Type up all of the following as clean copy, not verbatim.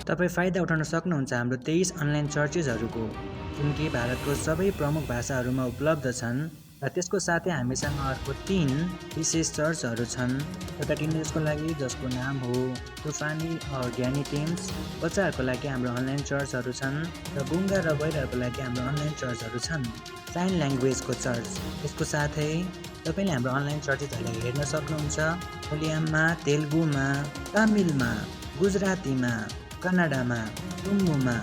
तपाईँ फाइदा उठाउन सक्नुहुन्छ हाम्रो 23 अनलाइन चर्चेसहरूको, जुन कि भारतको सबै प्रमुख भाषाहरूमा उपलब्ध छन् र त्यसको साथै हामीसँग अर्को 3 विशेष चर्चहरू छन्। एउटा टिनेजर्सको लागि जसको नाम हो तुफानी ज्ञानी टिम्स, बच्चाहरूको लागि हाम्रो अनलाइन चर्चहरू छन् र गुङ्गा र बहिरहरूको लागि हाम्रो अनलाइन चर्चहरू छन्। साइन ल्याङ्ग्वेजको चर्च, यसको साथै तपाईँले हाम्रो अनलाइन चर्चेसहरूलाई हेर्न सक्नुहुन्छ मलयालममा, तेलुगुमा, तमिलमा, गुजरातीमा, कन्नडमा, टुम्बुमा,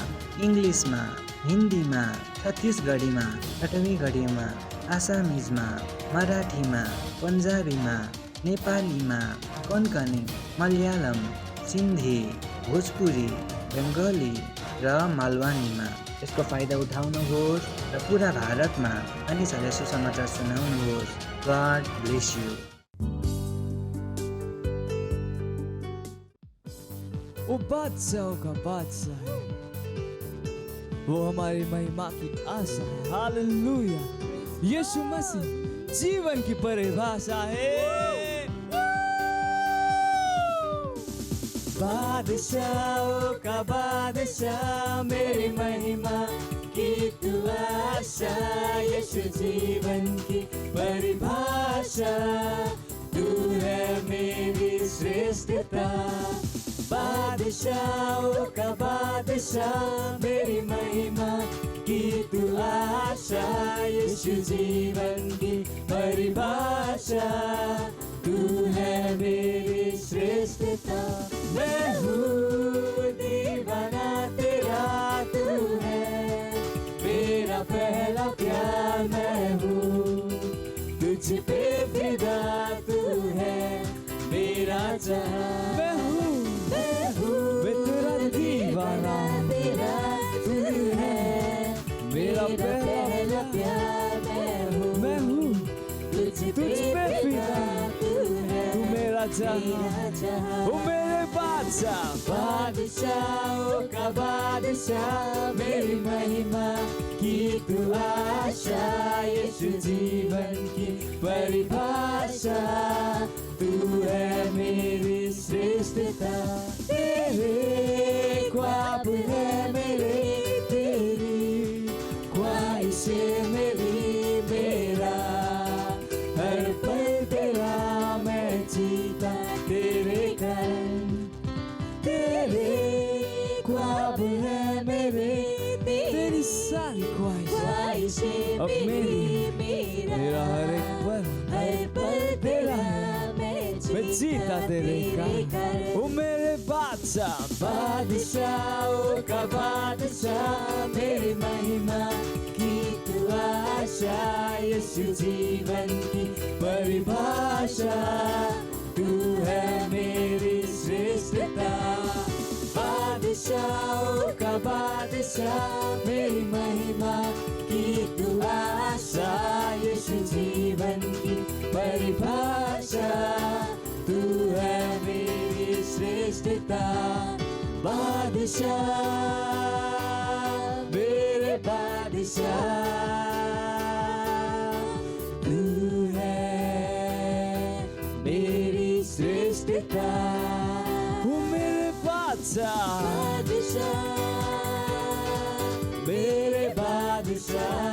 इङ्ग्लिसमा, हिन्दीमा, छत्तिसगढीमा, कटवीगढीमा, आसामिजमा, मराठीमा, पन्जाबीमा, नेपालीमा, कोंकणी, मलयालम, सिन्धी, भोजपुरी, बङ्गाली र मालवानीमा। यसको फाइदा उठाउनुहोस् र पुरा भारतमा मानिसहरूलाई सुसमाचार सुनाउनुहोस्। God bless you. वो बादशाहों का बादशाह है, वो हमारी महिमा की आशा है। हालेलुया। यीशु मसीह जीवन की परिभाषा है। बादशाहों का बादशाह, मेरी महिमा की तू आशा। यीशु जीवन की परिभाषा, तू है मेरी श्रेष्ठता। बादशाहों का बादशाह, मेरी महिमा की तू आशा। यीशु जीवन की परिभाषा, तू है मेरी श्रेष्ठता। मैं हूँ दीवाना तेरा, तू है मेरा पहला प्यार। मैं हूँ तुझ पे फिदा, तू है मेरा जहां। मैं हूँ तेरा दीवाना तेरा, तू है मेरा पहला प्यार। मैं हूँ तुझ पे फिदा, तू मेरा जहां। ओ मेरे बादशाह, बादशाहों का बादशाह, मेरी महिमा की तू आशा। यीशु जीवन की परिभाषा, तू है मेरी श्रेष्ठता। तेरे ख्वाब है मेरे, तेरी ख्वाहिशें मेरी, मेरा हर पल तेरा मैं जीता तेरे कारण। तेरे ख्वाब है मेरे, तेरी सारी ख्वाहिशें अब मेरी, मेरा हर एक पल तेरा मैं जीता तेरे कारण। ओ मेरे बादशाह, बादशाहों का बादशाह, मेरी महिमा की तू आशा। यीशु जीवन की परिभाषा, तू है मेरी श्रेष्ठता। बादशाहों का बादशाह, मेरी महिमा की तू आशा। यीशु जीवन की परिभाषा, तू है मेरी श्रेष्ठता। बादशाह मेरे बादशाह, तू है मेरी श्रेष्ठता। वो मेरे बादशाह, मेरे बादशाह,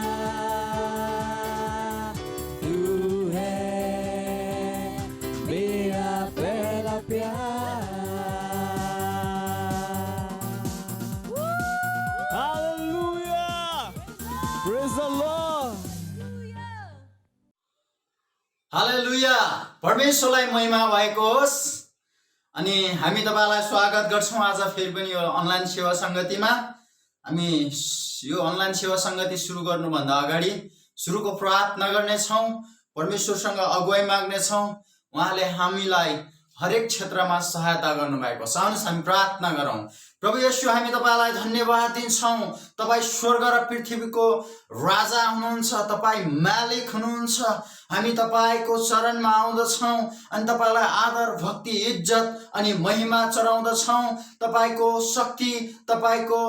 तू है हालेलुया, परमेश्वरलाई महिमा भएको होस्। अनि हामी तपाईलाई स्वागत गर्छौँ आज फेरि पनि यो अनलाइन सेवा सङ्गतिमा। हामी यो अनलाइन सेवा सङ्गति सुरु गर्नुभन्दा अगाडि सुरुको प्रार्थना गर्नेछौँ, परमेश्वरसँग अगुवाई माग्नेछौँ। उहाँले हामीलाई हरेक क्षेत्रमा सहायता गर्नुभएको छ। आउनुहोस् हामी प्रार्थना गरौँ। प्रभु येशू, हामी तपाईलाई धन्यवाद दिन्छौँ। तपाईँ स्वर्ग र पृथ्वीको राजा हुनुहुन्छ, तपाईँ मालिक हुनुहुन्छ। हामी तपाईको चरणमा आउँदछौँ अनि तपाईलाई आदर, भक्ति, इज्जत अनि महिमा चढाउँदछौँ। तपाईको शक्ति, तपाईको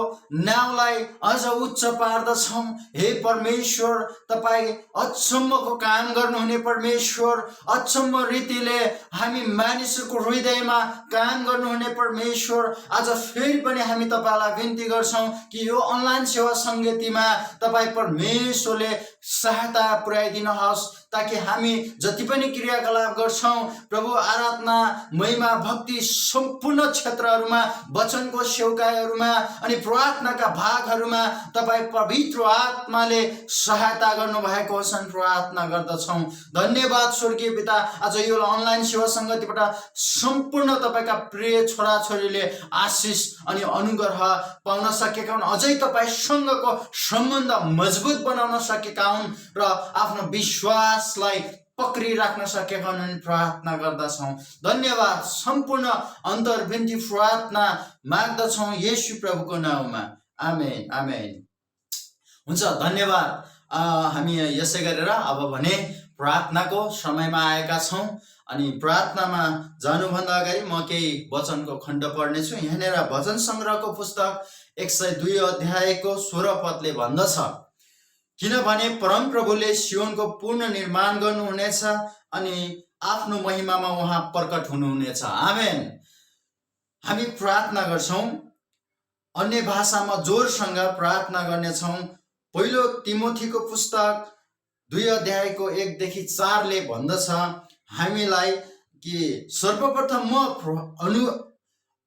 नाउँलाई अझ उच्च पार्दछौँ। हे परमेश्वर, तपाईँ अचम्मको काम गर्नुहुने परमेश्वर, अचम्म रीतिले हामी मानिसहरूको हृदयमा काम गर्नुहुने परमेश्वर, आज फेरि पनि हामी तपाईलाई बिन्ती गर्छौँ कि यो अनलाइन सेवा सङ्गतिमा तपाईँ परमेश्वरले सहायता पुर्याइदिनुहोस्, ताकि हामी जति पनि क्रियाकलाप गर्छौँ प्रभु, आराधना, महिमा, भक्ति सम्पूर्ण क्षेत्रहरूमा, वचनको सेवकाईहरूमा अनि प्रार्थनाका भागहरूमा तपाईँ पवित्र आत्माले सहायता गर्नुभएको होस्। प्रार्थना गर्दछौँ। धन्यवाद स्वर्गीय पिता, आज यो अनलाइन सेवा सङ्गतिबाट सम्पूर्ण तपाईँका प्रिय छोराछोरीले आशिष अनि अनुग्रह पाउन सकेका हुन्। अझै तपाईँसँगको सम्बन्ध मजबुत बनाउन सकेका हुन् र आफ्नो विश्वासलाई पक्रिराख्न सकेका हुन्। प्रार्थना गर्दछौँ। धन्यवाद। सम्पूर्ण अन्तर्विन्ती प्रार्थना माग्दछौँ येशू प्रभुको नाउँमा। आमेन, आमेन। हुन्छ, धन्यवाद। हामी यसै गरेर अब भने प्रार्थनाको समयमा आएका छौँ। अनि प्रार्थनामा जानुभन्दा अगाडि म केही वचनको खण्ड पढ्नेछु। यहाँनिर भजन सङ्ग्रहको पुस्तक 102 अध्यायको 16 पदले भन्दछ, किनभने परमप्रभुले सियोनको पूर्ण निर्माण गर्नुहुनेछ अनि आफ्नो महिमामा उहाँ प्रकट हुनुहुनेछ। आमेन। हामी प्रार्थना गर्छौँ, अन्य भाषामा जोरसँग प्रार्थना गर्नेछौँ। पहिलो तिमोथीको पुस्तक 2 अध्यायको 1 देखि 4 ले भन्दछ हामीलाई कि सर्वप्रथम म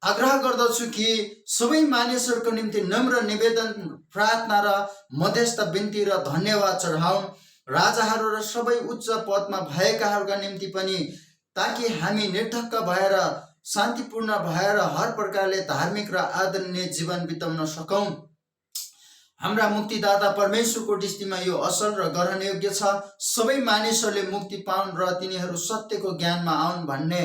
आग्रह गर्दछु कि सबै मानिसहरूको निम्ति नम्र निवेदन, प्रार्थना र मध्यस्थ बिन्ती र धन्यवाद चढाउन्, राजाहरू र सबै उच्च पदमा भएकाहरूका निम्ति पनि, ताकि हामी निर्धक्क भएर शान्तिपूर्ण भएर हर प्रकारले धार्मिक र आदरणीय जीवन बिताउन सकौँ। हाम्रा मुक्तिदाता परमेश्वरको दृष्टिमा यो असल र ग्रहण योग्य छ। सबै मानिसहरूले मुक्ति पाउन् र तिनीहरू सत्यको ज्ञानमा आउन् भन्ने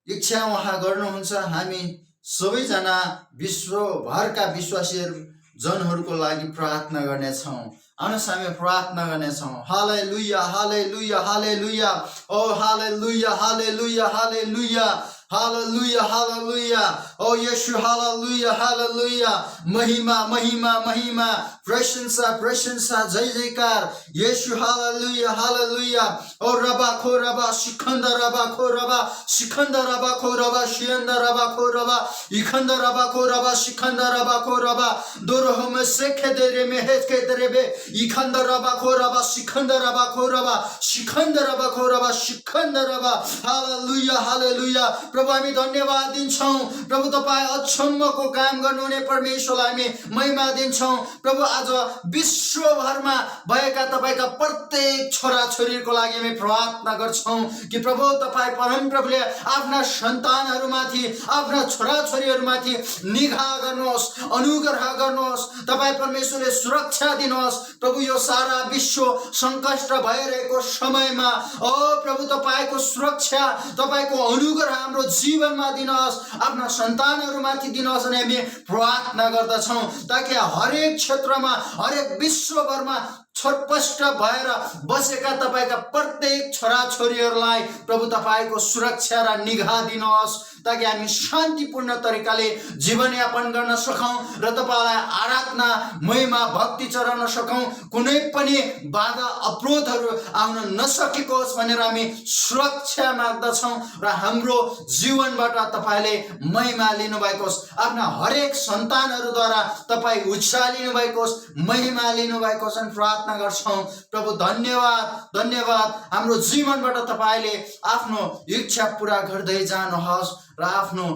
इच्छा उहाँ गर्नुहुन्छ। हामी सबैजना विश्वभरका विश्वासीहरू जनहरूको लागि प्रार्थना गर्नेछौँ। आउनुहोस् हामी प्रार्थना गर्नेछौँ। हालेलुया, हालेलुया, हालेलुया, ओ हालेलुया, हालेलुया, हालेलुया, हालेलुया, हालेलुया, ओ येशू, हालेलुया, हालेलुया, महिमा, महिमा, महिमा, प्रशंसा, प्रशंसा, जय जयकार येशू, हालेलुया, हालेलुया, ओ रबा खो रबा शिखंद रबा खो रबा शिखंद रबा खो रबा शियंद रबा खो रबा इखंद रबा खो रबा शिखंद रबा खो रबा दोरह में सेखे देरे में हेज के देरे बे इखंद रबा खो रबा शिखंद रबा खो रबा शिखंद रबा खो रबा शिखंद रबा। हालेलुया, हालेलुया। प्रभु, हामी धन्यवाद दिन्छौँ। प्रभु, तपाईँ अचम्मको काम गर्नुहुने परमेश्वरलाई हामी महिमा दिन्छौँ। प्रभु, आज विश्वभरमा भएका तपाईँका प्रत्येक छोराछोरीको लागि हामी प्रार्थना गर्छौँ कि प्रभु, तपाईँ परमप्रभुले आफ्ना सन्तानहरूमाथि, आफ्ना छोराछोरीहरूमाथि निगाह गर्नुहोस्, अनुग्रह गर्नुहोस्। तपाईँ परमेश्वरले सुरक्षा दिनुहोस्। प्रभु, यो सारा विश्व सङ्कष्ट भइरहेको समयमा ओ प्रभु, तपाईँको सुरक्षा, तपाईँको अनुग्रह हाम्रो जीवनमा दिनुहोस्, आफ्ना सन्तानहरूमाथि दिनुहोस् अनि हामी प्रार्थना गर्दछौँ, ताकि हरेक क्षेत्रमा, हरेक विश्वभरमा छटपष्ट भएर बसेका तपाईँका प्रत्येक छोराछोरीहरूलाई प्रभु तपाईँको सुरक्षा र निगाह दिनुहोस्, ताकि हामी शान्तिपूर्ण तरिकाले जीवनयापन गर्न सकौँ र तपाईँलाई आराधना, महिमा, भक्ति चढाउन सकौँ। कुनै पनि बाधा अवरोधहरू आउन नसकेको होस् भनेर हामी सुरक्षा माग्दछौँ र हाम्रो जीवनबाट तपाईँले महिमा लिनुभएको होस्। आफ्ना हरेक सन्तानहरूद्वारा तपाईँ उचालिनु भएको होस्, महिमा लिनुभएको होस् अनि प्रार्थना गर्छौँ। प्रभु, धन्यवाद, धन्यवाद। हाम्रो जीवनबाट तपाईँले आफ्नो इच्छा पुरा गर्दै जानुहोस् र आफ्नो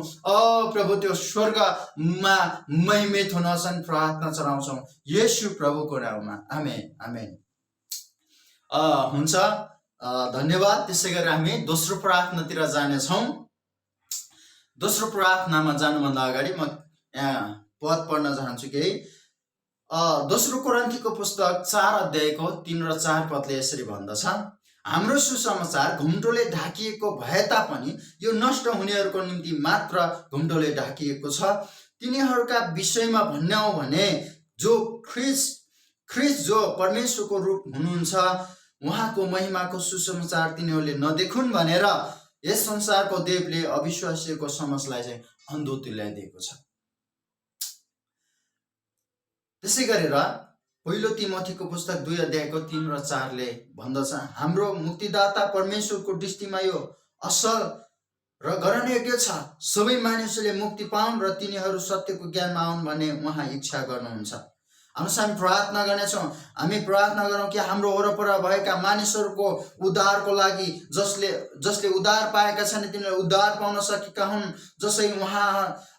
प्रभु त्यो स्वर्गमा महिमित हुनुहोस् अनि प्रार्थना चढाउँछौँ येशू प्रभुको नाममा। आमेन, आमेन। हुन्छ, धन्यवाद। त्यसै गरी हामी दोस्रो प्रार्थनातिर जानेछौँ। दोस्रो प्रार्थनामा जानुभन्दा अगाडि म यहाँ पद पढ्न चाहन्छु केही। दोस्रो कोरिन्थीको पुस्तक 4 अध्यायको 3 र 4 पदले यसरी भन्दछ, हाम्रो सुसमाचार घुम्टोले ढाकिएको भए तापनि यो नष्ट हुनेहरूको निम्ति मात्र घुम्टोले ढाकिएको छ। तिनीहरूका विषयमा भन्ने हो भने जो ख्रिस्ट जो परमेश्वरको रूप हुनुहुन्छ, उहाँको महिमाको सुसमाचार तिनीहरूले नदेखुन् भनेर यस संसारको देवले अविश्वासीको समाजलाई चाहिँ अन्धो तुल्याइदिएको छ। त्यसै गरेर पहिलो तिमोथीको पुस्तक 2 अध्यायको 3 र 4 ले भन्दछ, हाम्रो मुक्तिदाता परमेश्वरको दृष्टिमा यो असल र गर्न योग्य छ, सबै मानिसहरूले मुक्ति पाउन् र तिनीहरू सत्यको ज्ञानमा आउन् भन्ने उहाँ इच्छा गर्नुहुन्छ। हामी प्रार्थना गर्नेछौँ। हामी प्रार्थना गरौँ कि हाम्रो वरपर भएका मानिसहरूको उद्धारको लागि जसले उद्धार पाएका छन् तिनीहरूले उद्धार पाउन सकेका हुन्, जसै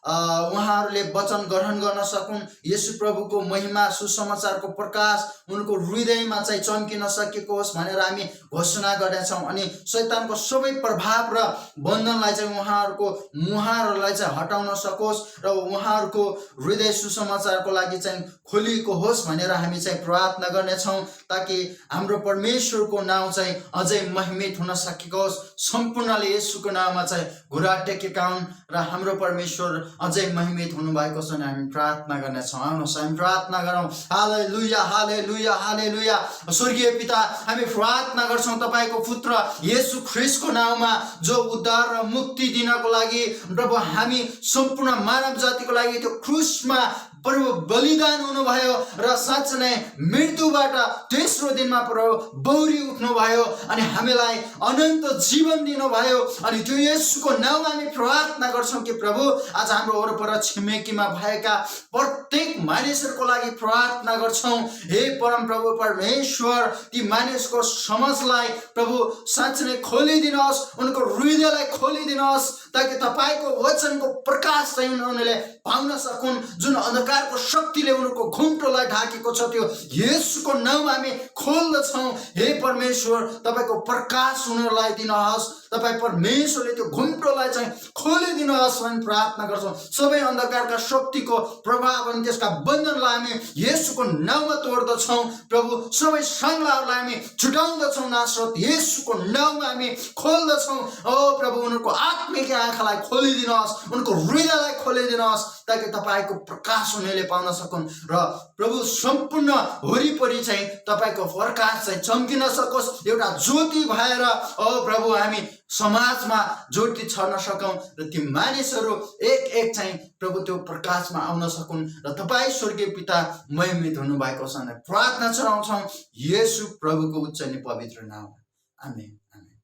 उहाँहरूले वचन ग्रहण गर्न सकुन्, येशू प्रभुको महिमा सुसमाचारको प्रकाश उनको हृदयमा चाहिँ चम्किन सकेको होस् भनेर हामी घोषणा गर्नेछौँ। अनि शैतानको सबै प्रभाव र बन्धनलाई चाहिँ उहाँहरूलाई चाहिँ हटाउन सकोस् र उहाँहरूको हृदय सुसमाचारको लागि चाहिँ खोलिएको होस् भनेर हामी चाहिँ प्रार्थना गर्नेछौँ, ताकि हाम्रो परमेश्वरको नाउँ चाहिँ अझै महिमित हुन सकेको होस्। सम्पूर्णले येशूको नाममा चाहिँ घुँडा टेकेका हुन् र हाम्रो परमेश्वर अझै महिमित हुनुभएको छ। हामी प्रार्थना गर्नेछौँ। आउनुहोस् हामी प्रार्थना गरौँ। हालेलुया हालेलुया हालेलुया। स्वर्गीय पिता, हामी प्रार्थना गर्छौँ तपाईँको पुत्र येशू ख्रिस्टको नाममा, जो उद्धार र मुक्ति दिनको लागि प्रभु हामी सम्पूर्ण मानव जातिको लागि त्यो क्रुसमा प्रभु बलिदान हुनुभयो र साँच्चै नै मृत्युबाट तेस्रो दिनमा प्रभु बौरी उठ्नुभयो अनि हामीलाई अनन्त जीवन दिनुभयो। अनि त्यो येशूको नाममा हामी प्रार्थना गर्छौँ कि प्रभु आज हाम्रो वरपर छिमेकीमा भएका प्रत्येक मानिसहरूको लागि प्रार्थना गर्छौँ। हे परम प्रभु परमेश्वर, ती मानिसको समझलाई प्रभु साँच्चै नै खोलिदिनुहोस्, उनको हृदयलाई खोलिदिनुहोस्, ताकि तपाईँको वचनको प्रकाश चाहिँ उनीहरूले पाउन सकुन्। जुन अंधकारको शक्तिले उनको घुम्टोलाई ढाकेको छ त्यो येशूको नाममा हामी खोल्दछौँ। हे परमेश्वर, तपाईँको प्रकाश उनीहरूलाई दिनुहोस्, तपाईँ परमेश्वरले त्यो घुम्टोलाई चाहिँ खोलिदिनुहोस् भनी प्रार्थना गर्छौँ। सबै अंधकारका शक्तिको प्रभाव अनि त्यसका बन्धनलाई हामी येशूको नाममा तोड्दछौँ। प्रभु सबै सङ्घलाई हामी छुटाउँदछौँ। नासरत येशूको नाममा हामी खोल्दछौँ। ओ प्रभु, उनीहरूको आत्मिक आँखालाई खोलिदिनुहोस्, उनको हृदयलाई खोलिदिनुहोस्, ताकि तपाईँको प्रकाश उनीहरूले पाउन सकुन् र प्रभु सम्पूर्ण वरिपरि चाहिँ तपाईँको प्रकाश चाहिँ चम्किन सकोस्। एउटा ज्योति भएर ओ प्रभु हामी समाजमा ज्योति छर्न सकौँ र ती मानिसहरू एक एक चाहिँ प्रभु त्यो प्रकाशमा आउन सकुन् र तपाईँ स्वर्गीय पिता महिमित हुनुभएको छ। प्रार्थना चढाउँछौँ येशू प्रभुको उच्च अनि पवित्र नाममा। आमेन आमेन।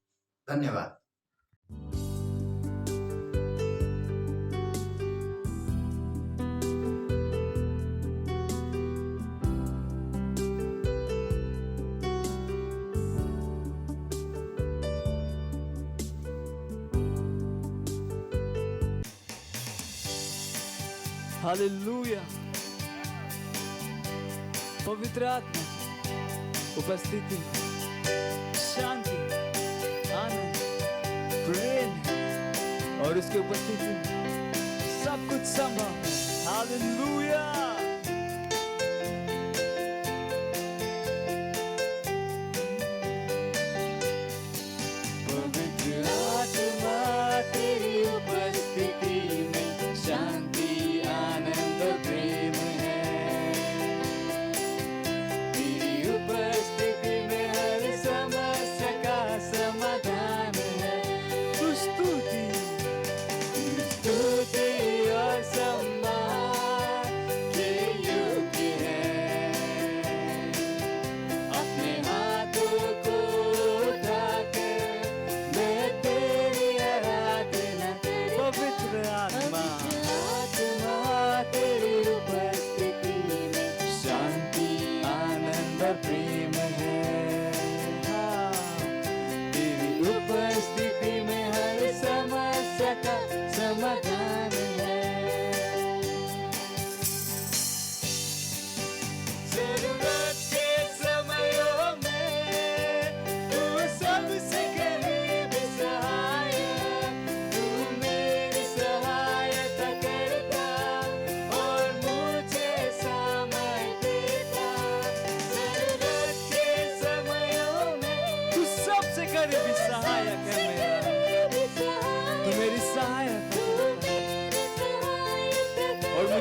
धन्यवाद। हालेलुया। पवित्र आत्मा उपस्थिति, शांति, आनंद, प्रेम और उसके उपस्थिति सब कुछ संभव। हालेलुया। पवित्र आत्मा तेरी उपस्थिति में शांति आनंद प्रेम है। तेरी उपस्थिति में हर समस्या का समाधान है। स्तुति और सम्मान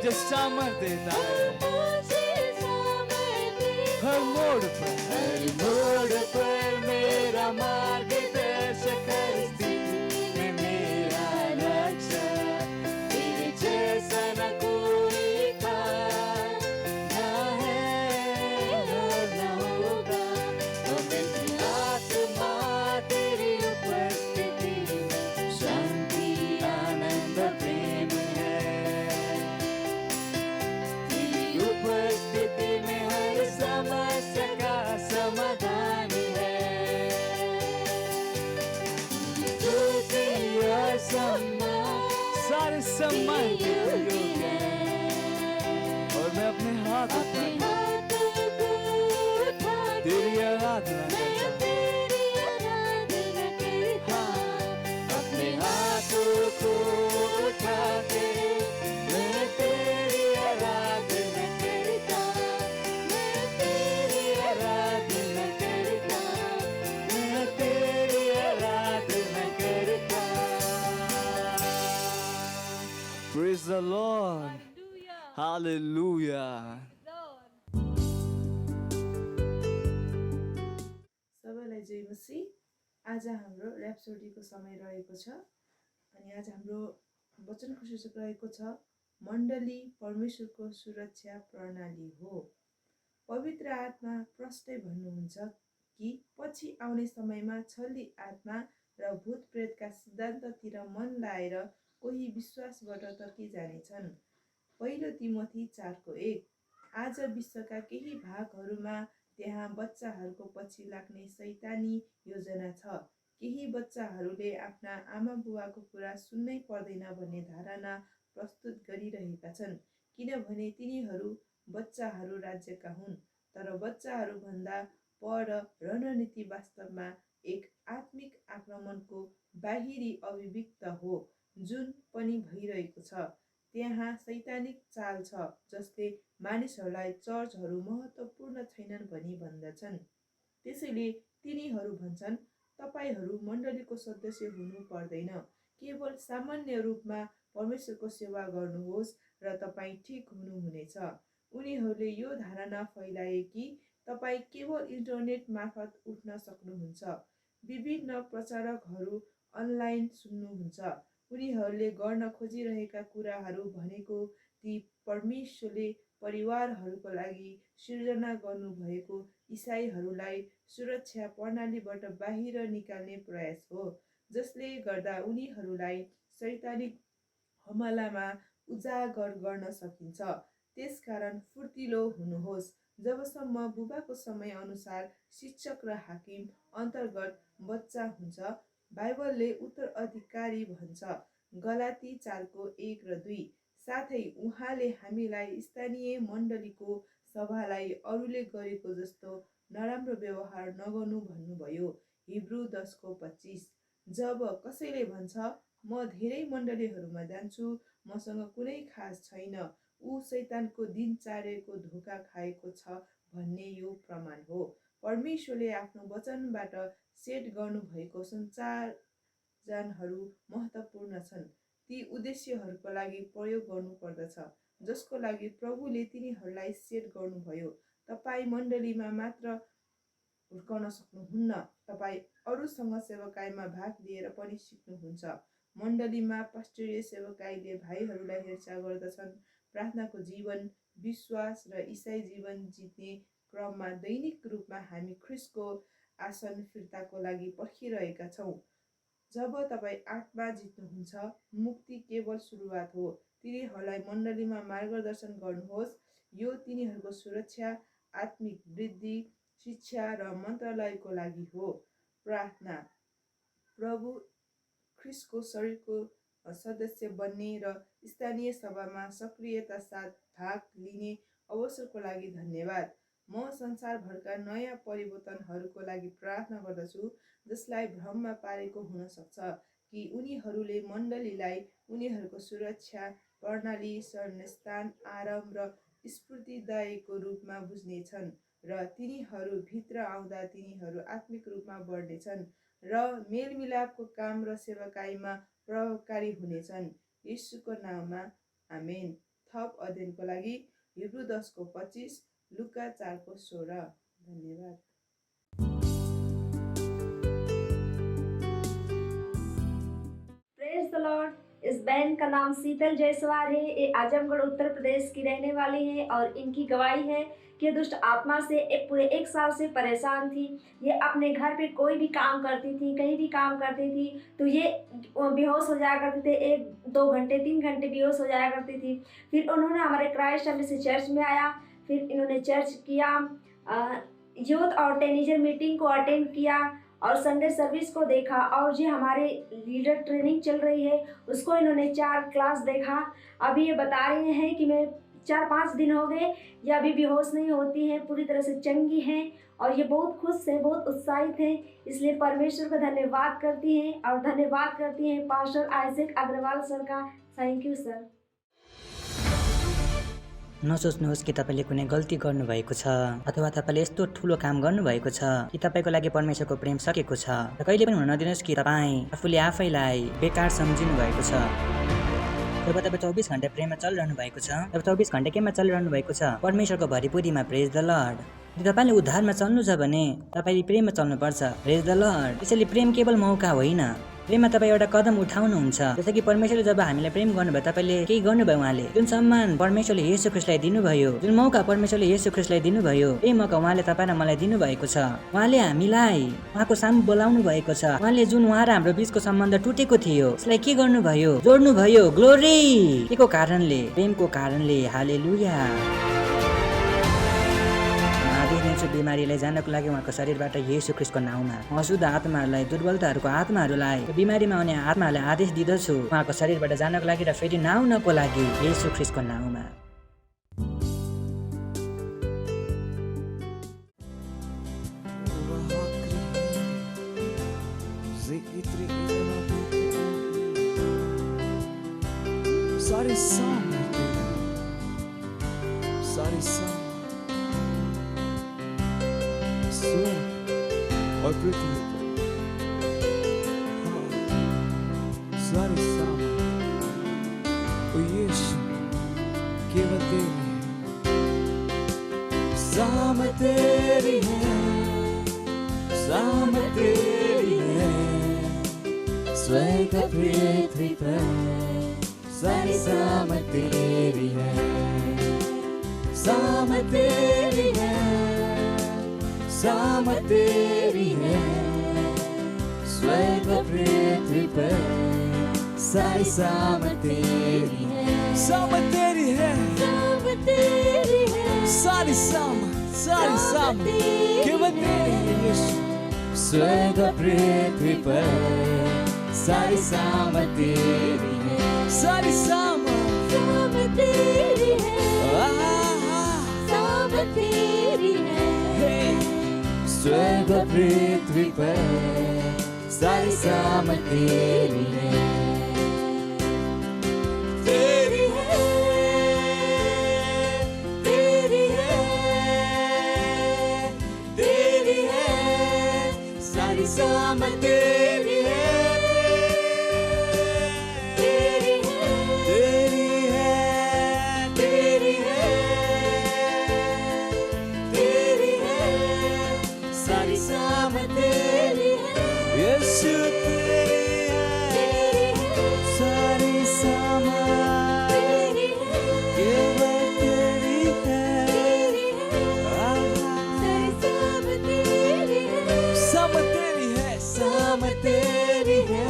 मुझे सामर्थ देता है। हर मोड़ पर मेरा मार्गदर्शक, हर स्थिति में मेरा रक्षक। तेरे जैसा न कोई था, ना है और न होगा। और मेरी आत्मा तेरी उपस्थिति में शांति, आनंद, प्रेम है। तेरी उपस्थिति में हर समस्या का समाधान है। स्तुति और सम्मान, सारे सम्मान के योग्य है। और मैं अपने हाथ उठा तेरी आराधना करता हूँ। अपने हाथों को उठा के मैं तेरी आराधना करता, मैं तेरी आराधना करता, मैं तेरी आराधना करता। Praise the Lord. Hallelujah. सबैलाई जय मसीह। आज हाम्रो ऱ्याप्सोडीको समय रहेको छ अनि आज हाम्रो वचनको शीर्षक रहेको छ मण्डली परमेश्वरको सुरक्षा प्रणाली हो। पवित्र आत्मा प्रष्टै भन्नुहुन्छ कि पछि आउने समयमा छल्ली आत्मा र भूत प्रेतका सिद्धान्ततिर मन लाएर कोही विश्वासबाट तकिजानेछन्। पहिलो तिमोथी 4:1। आज विश्वका केही भागहरूमा त्यहाँ बच्चाहरूको पछि लाग्ने शैतानी योजना छ। केही बच्चाहरूले आफ्ना आमा बुवाको कुरा सुन्नै पर्दैन भन्ने धारणा प्रस्तुत गरिरहेका छन्, किनभने तिनीहरू बच्चाहरू राज्यका हुन्। तर बच्चाहरूभन्दा पर रणनीति वास्तवमा एक आत्मिक आक्रमणको बाहिरी अभिव्यक्त हो, जुन पनि भइरहेको छ। त्यहाँ शैतानिक चाल छ जसले मानिसहरूलाई चर्चहरू महत्त्वपूर्ण छैनन् भनी भन्दछन्। त्यसैले तिनीहरू भन्छन्, तपाईहरू मण्डलीको सदस्य हुनु पर्दैन, केवल सामान्य रूपमा परमेश्वरको सेवा गर्नुहोस् र तपाईँ ठिक हुनुहुनेछ। उनीहरूले यो धारणा फैलाए कि तपाईँ केवल इन्टरनेट मार्फत उठ्न सक्नुहुन्छ। विभिन्न प्रचारकहरू अनलाइन सुन्नुहुन्छ। उनीहरूले गर्न खोजिरहेका कुराहरू भनेको ती परमेश्वरले परिवारहरूको लागि सिर्जना गर्नुभएको इसाईहरूलाई सुरक्षा प्रणालीबाट बाहिर निकाल्ने प्रयास हो, जसले गर्दा उनीहरूलाई शैतानिक हमलामा उजागर गर्न सकिन्छ। त्यसकारण फुर्तिलो हुनुहोस्। जबसम्म बुबाको समय अनुसार शिक्षक र हाकिम अन्तर्गत बच्चा हुन्छ, बाइबलले उत्तराधिकारी भन्छ। गलाती 4:1 र 2। साथै उहाँले हामीलाई स्थानीय मण्डलीको सभालाई अरूले गरेको जस्तो नराम्रो व्यवहार नगर्नु भन्नुभयो। हिब्रू 10:25। जब कसैले भन्छ, म धेरै मण्डलीहरूमा जान्छु, मसँग कुनै खास छैन, ऊ शैतानको दिनचर्याको धोका खाएको छ भन्ने यो प्रमाण हो। परमेश्वरले आफ्नो वचनबाट सेट गर्नुभएको सञ्चारहरू महत्त्वपूर्ण छन्। ती उद्देश्यहरूको लागि प्रयोग गर्नुपर्दछ जसको लागि प्रभुले तिनीहरूलाई सेट गर्नुभयो। तपाईँ मण्डलीमा मात्र हुर्कन सक्नुहुन्न, तपाईँ अरूसँग सेवाकाईमा भाग लिएर पनि सिक्नुहुन्छ। मण्डलीमा पास्टरीय सेवाकाईले भाइहरूलाई हेरचाह गर्दछन्। प्रार्थनाको जीवन, विश्वास र इसाई जीवन जित्ने क्रममा दैनिक रूपमा हामी ख्रिस्टको आसन फिर्ताको लागि पर्खिरहेका छौँ। जब तपाईँ आत्मा जित्नुहुन्छ, मुक्ति केवल सुरुवात हो। तिनीहरूलाई मण्डलीमा मार्गदर्शन गर्नुहोस्। यो तिनीहरूको सुरक्षा, आत्मिक वृद्धि, शिक्षा र मन्त्रालयको लागि हो। प्रार्थना। प्रभु ख्रिस्टको शरीरको सदस्य बन्ने र स्थानीय सभामा सक्रियता साथ भाग लिने अवसरको लागि धन्यवाद। म संसारभरका नयाँ परिवर्तनहरूको लागि प्रार्थना गर्दछु, जसलाई भ्रममा पारेको हुन सक्छ कि उनीहरूले मण्डलीलाई उनीहरूको सुरक्षा प्रणाली, शरणस्थान, आराम र स्फूर्तिदायकको रूपमा बुझ्नेछन् र तिनीहरू भित्र आउँदा तिनीहरू आत्मिक रूपमा बढ्नेछन् र मेलमिलापको काम र सेवाकाईमा प्रभावकारी हुनेछन्। येशूको नाममा आमेन। थप अध्ययनको लागि हिब्रू 10:25, लुका 4:16। धन्यवाद। प्रेज द लॉर्ड। इस बहन का नाम शीतल जायसवाल है। ये आजमगढ़ उत्तर प्रदेश की रहने वाली है और इनकी गवाही है कि दुष्ट आत्मा से पूरे 1 साल से परेशान थी। ये अपने घर पे कोई भी काम करती थी, कहीं भी काम करती थी तो ये बेहोश हो जाया करते थे। 1-2 घंटे 3 घंटे बेहोश हो जाया करती थी। फिर उन्होंने हमारे क्राइस्ट चर्च से चर्च में आया। फिर इन्होंने चर्च किया, यूथ और टीनेजर मीटिंग को अटेंड किया और संडे सर्विस को देखा। और ये हमारे लीडर ट्रेनिंग चल रही है उसको इन्होंने 4 क्लास देखा। अभी ये बता रहे हैं कि मैं 4-5 दिन हो गए, ये अभी बेहोश नहीं होती हैं, पूरी तरह से चंगी हैं और ये बहुत खुश हैं, बहुत उत्साहित हैं। इसलिए परमेश्वर का धन्यवाद करती हैं और धन्यवाद करती हैं पास्टर आइजक अग्रवाल सर का। Thank you sir. नसोच्नुहोस् कि तपाईँले कुनै गल्ती गर्नुभएको छ अथवा तपाईँले यस्तो ठुलो काम गर्नुभएको छ कि तपाईँको लागि परमेश्वरको प्रेम सकेको छ। र कहिले पनि हुन नदिनुहोस् कि तपाईँ आफूले आफैलाई बेकार सम्झिनु भएको छ। जब तपाईँ 24 घण्टा प्रेममा चलिरहनु भएको छ, तब 24 घण्टा केमा चलिरहनु भएको छ? परमेश्वरको भरिपूरीमा। प्रेज द लर्ड। यदि तपाईँले उद्धारमा चल्नु छ भने तपाईँले प्रेममा चल्नुपर्छ। प्रेज द लर्ड। त्यसैले प्रेम केवल मौका होइन, प्रेममा तपाईँ एउटा कदम उठाउनुहुन्छ। जस्तो कि परमेश्वरले जब हामीलाई प्रेम गर्नुभयो, तपाईँले केही गर्नुभयो। उहाँले जुन सम्मान परमेश्वरले येशू ख्रीष्टलाई दिनुभयो, जुन मौका परमेश्वरले येशू ख्रीष्टलाई दिनुभयो, त्यही मौका उहाँले तपाईँ र मलाई दिनुभएको छ। उहाँले हामीलाई उहाँको सामु बोलाउनु भएको छ। उहाँले जुन उहाँ र हाम्रो बीचको सम्बन्ध टुटेको थियो त्यसलाई के गर्नुभयो? जोड्नुभयो। ग्लोरी। के को कारणले? प्रेमको कारणले। हालेलुया। बिमारीलाई जानको लागि उहाँको शरीरबाट येशू ख्रीष्टको नाउँमा, अशुद्ध आत्माहरूलाई, दुर्बलताहरूको आत्माहरूलाई, बिमारीमा आउने आत्माहरूलाई आदेश दिँदछु उहाँको शरीरबाट जानको लागि र फेरि नआउनको लागि येशू ख्रीष्टको नाउँमा। और पृथ्वी पर सारे सामने ओ यीशु केवल तेरी है, साम तेरी है, साम तेरी है, स्वर्ग पृथ्वी पर सारी साम तेरी है, साम तेरी है, साम तेरी है, स्वर्ग पृथ्वी पर सारी साम तेरी है, साम तेरी है, साम तेरी है, सारी साम केवल तेरी है यीशु, स्वर्ग पृथ्वी पर सारी साम तेरी है, सारी साम तेरी है, साम तेरी है, स्वर्ग पृथ्वी पर सारी साम तेरी है, तेरी है, तेरी है, तेरी है, सारी साम तेरी है, तेरी है, तेरी है, तेरी है, सारी साम तेरी है, यीशु तेरी है, सारी साम तेरी है, केवल तेरी है, सारी साम तेरी है, साम तेरी है,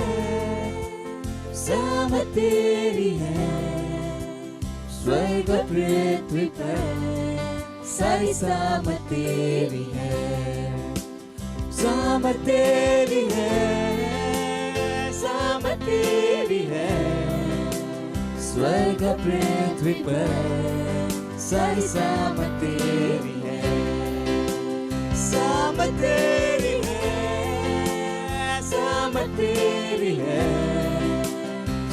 साम तेरी है, साम तेरी है, स्वर्ग पृथ्वी पर सारी साम तेरी है, साम तेरी है, साम तेरी है, स्वर्ग पृथ्वी पर सारी साम तेरी है, साम तेरी है, साम तेरी है,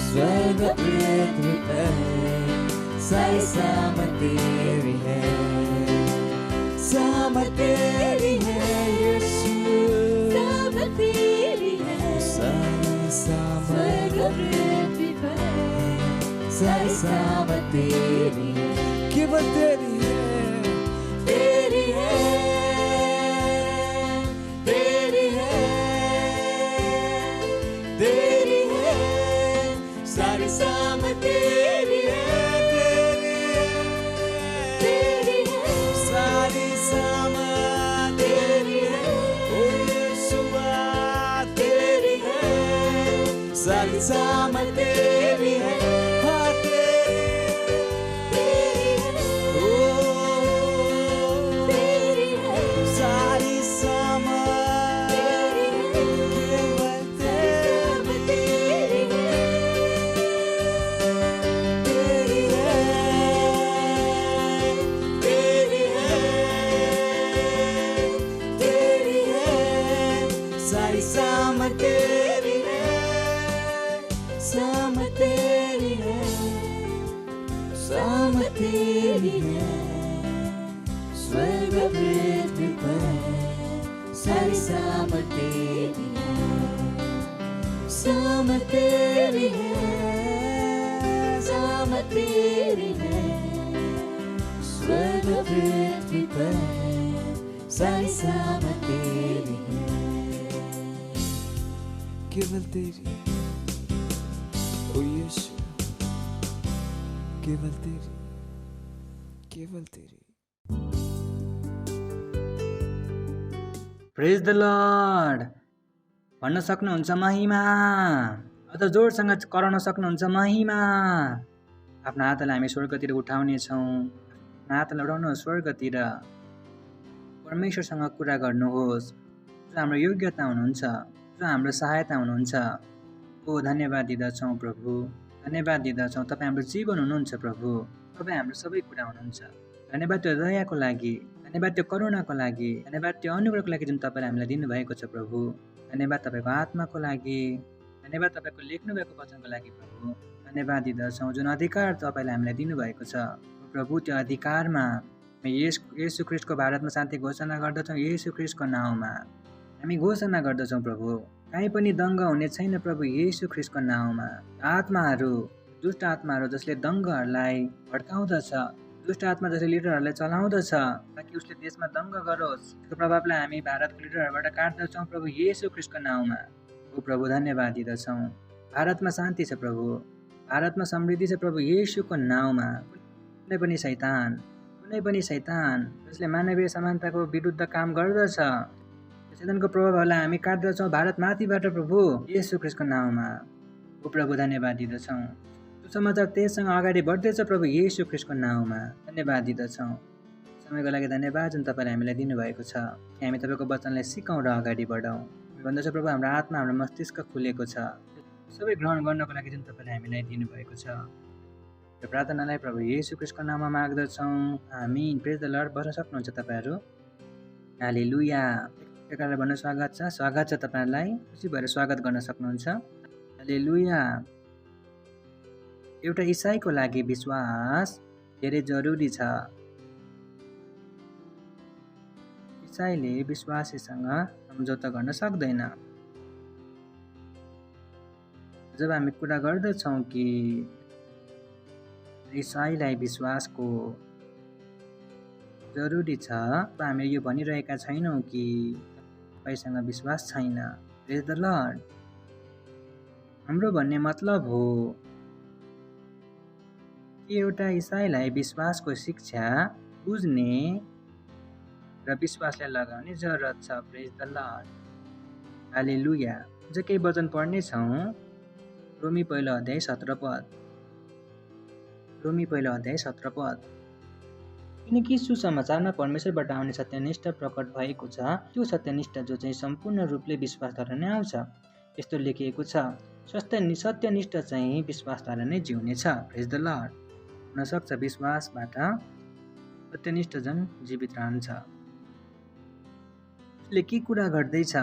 स्वर्ग पृथ्वी पर सारी साम तेरी है, साम तेरी है यीशु, साम तेरी है, सारी साम स्वर्ग पृथ्वी पर सारी सहमत तेरी है, केवल तेरी है, तेरी है, तेरी है, तेरी है, सारी सहमत तेरी है, तेरी है, तेरी है, सारी सहमत तेरी है, ओ यीशुआ तेरी है, सारी सहमत तेरी है, हाँ तेरी है, ओ तेरी है, सारी सहमत केवल तेरी है, तेरी है, तेरी है, सारी सहमत तेरी है, सहमत तेरी है, सहमत तेरी है, स्वर्ग पृथ्वी पर सारी सहमत तेरी है, सहमत तेरी है, सहमत तेरी है, स्वर्ग पृथ्वी पर सारी सहमत तेरी है, केवल तेरी, ओ यीशु केवल तेरी, केवल तेरी। प्रेज द लर्ड भन्न सक्नुहुन्छ महिमा, अझ जोडसँग कराउन सक्नुहुन्छ महिमा। आफ्नो हातलाई हामी स्वर्गतिर उठाउनेछौँ, आफ्नो हातलाई उठाउनुहोस् स्वर्गतिर, परमेश्वरसँग कुरा गर्नुहोस्, जो हाम्रो योग्यता हुनुहुन्छ, जो हाम्रो सहायता हुनुहुन्छ। ओ धन्यवाद दिँदछौँ प्रभु, धन्यवाद दिँदछौँ, तपाईँ हाम्रो जीवन हुनुहुन्छ प्रभु, तपाईँ हाम्रो सबै कुरा हुनुहुन्छ। धन्यवाद त्यो दयाको लागि, धन्यवाद त्यो करुणाको लागि, धन्यवाद त्यो अनुग्रहको लागि जुन तपाईँले हामीलाई दिनुभएको छ प्रभु। धन्यवाद तपाईँको आत्माको लागि, धन्यवाद तपाईँको लेख्नुभएको वचनको लागि प्रभु। धन्यवाद दिँदछौँ जुन अधिकार तपाईँले हामीलाई दिनुभएको छ प्रभु, त्यो अधिकारमा येशू ख्रीष्टको भारतमा शान्ति घोषणा गर्दछौँ। येशू ख्रीष्टको नाउँमा हामी घोषणा गर्दछौँ प्रभु, कहीँ पनि दङ्ग हुने छैन प्रभु। येशू ख्रीष्टको नाउँमा आत्माहरू, दुष्ट आत्माहरू जसले दङ्गहरूलाई भड्काउँदछ, दुष्ट आत्मा जसले लिडरहरूलाई चलाउँदछ ताकि उसले देशमा दङ्ग गरोस्, त्यो प्रभावलाई हामी भारतको लिडरहरूबाट काट्दछौँ प्रभु येशू ख्रीष्टको नाउँमा। ओ प्रभु धन्यवाद दिँदछौँ। भारतमा शान्ति छ प्रभु, भारतमा समृद्धि छ प्रभु येशूको नाउँमा। कुनै पनि शैतान जसले मानवीय समानताको विरुद्ध काम गर्दछ, शैतानको प्रभावहरूलाई हामी काट्दछौँ भारतमाथिबाट प्रभु येशू ख्रीष्टको नाउँमा। ओ प्रभु धन्यवाद दिँदछौँ। सुसमाचार त्यससँग अगाडि बढ्दैछ प्रभु येशू ख्रीष्टको नाउँमा। धन्यवाद दिँदछौँ। समयको लागि धन्यवाद जुन तपाईँले हामीलाई दिनुभएको छ कि हामी तपाईँको वचनलाई सिकौँ र अगाडि बढौँ। भन्दछ प्रभु हाम्रो आत्मा, हाम्रो मस्तिष्क खुलेको छ सबै ग्रहण गर्नको लागि जुन तपाईँले हामीलाई दिनुभएको छ। यो प्रार्थनालाई प्रभु येशू ख्रीष्टको नाममा माग्दछौँ, आमीन। प्रेज द लर्ड। बस्न सक्नुहुन्छ तपाईँहरू। हालेलुया। एकअर्कालाई भन्न स्वागत छ तपाईँहरूलाई। खुसी भएर स्वागत गर्न सक्नुहुन्छ। हालेलुया। एउटा इसाईको लागि विश्वास धेरै जरुरी छ। इसाईले विश्वासीसँग सम्झौता गर्न सक्दैन। जब हामी कुरा गर्दछौँ कि इसाईलाई विश्वासको जरुरी छ, हामी यो भनिरहेका छैनौँ कि तपाईँसँग विश्वास छैन। प्रेज द लर्ड। हाम्रो भन्ने मतलब हो कि एउटा इसाईलाई विश्वासको शिक्षा बुझ्ने र विश्वासलाई लगाउने जरुरत छ। प्रेज द लर्ड। हालेलुया। अझ केही वचन पढ्नेछौँ। रोमी पहिलो अध्याय 17 पद। रोमी पहिलो अध्याय 17 पद। किनकि सुसमाचारमा परमेश्वरबाट आउने सत्यनिष्ठा प्रकट भएको छ, त्यो सत्यनिष्ठा जो चाहिँ सम्पूर्ण रूपले विश्वासद्वारा नै आउँछ। यस्तो लेखिएको छ, सत्यनिष्ठा चाहिँ विश्वासद्वारा नै जिउने छ। प्रेज द लर्ड। हुनसक्छ विश्वासबाट सत्यनिष्ठ जन जीवित रहन्छ। उसले के कुरा गर्दैछ?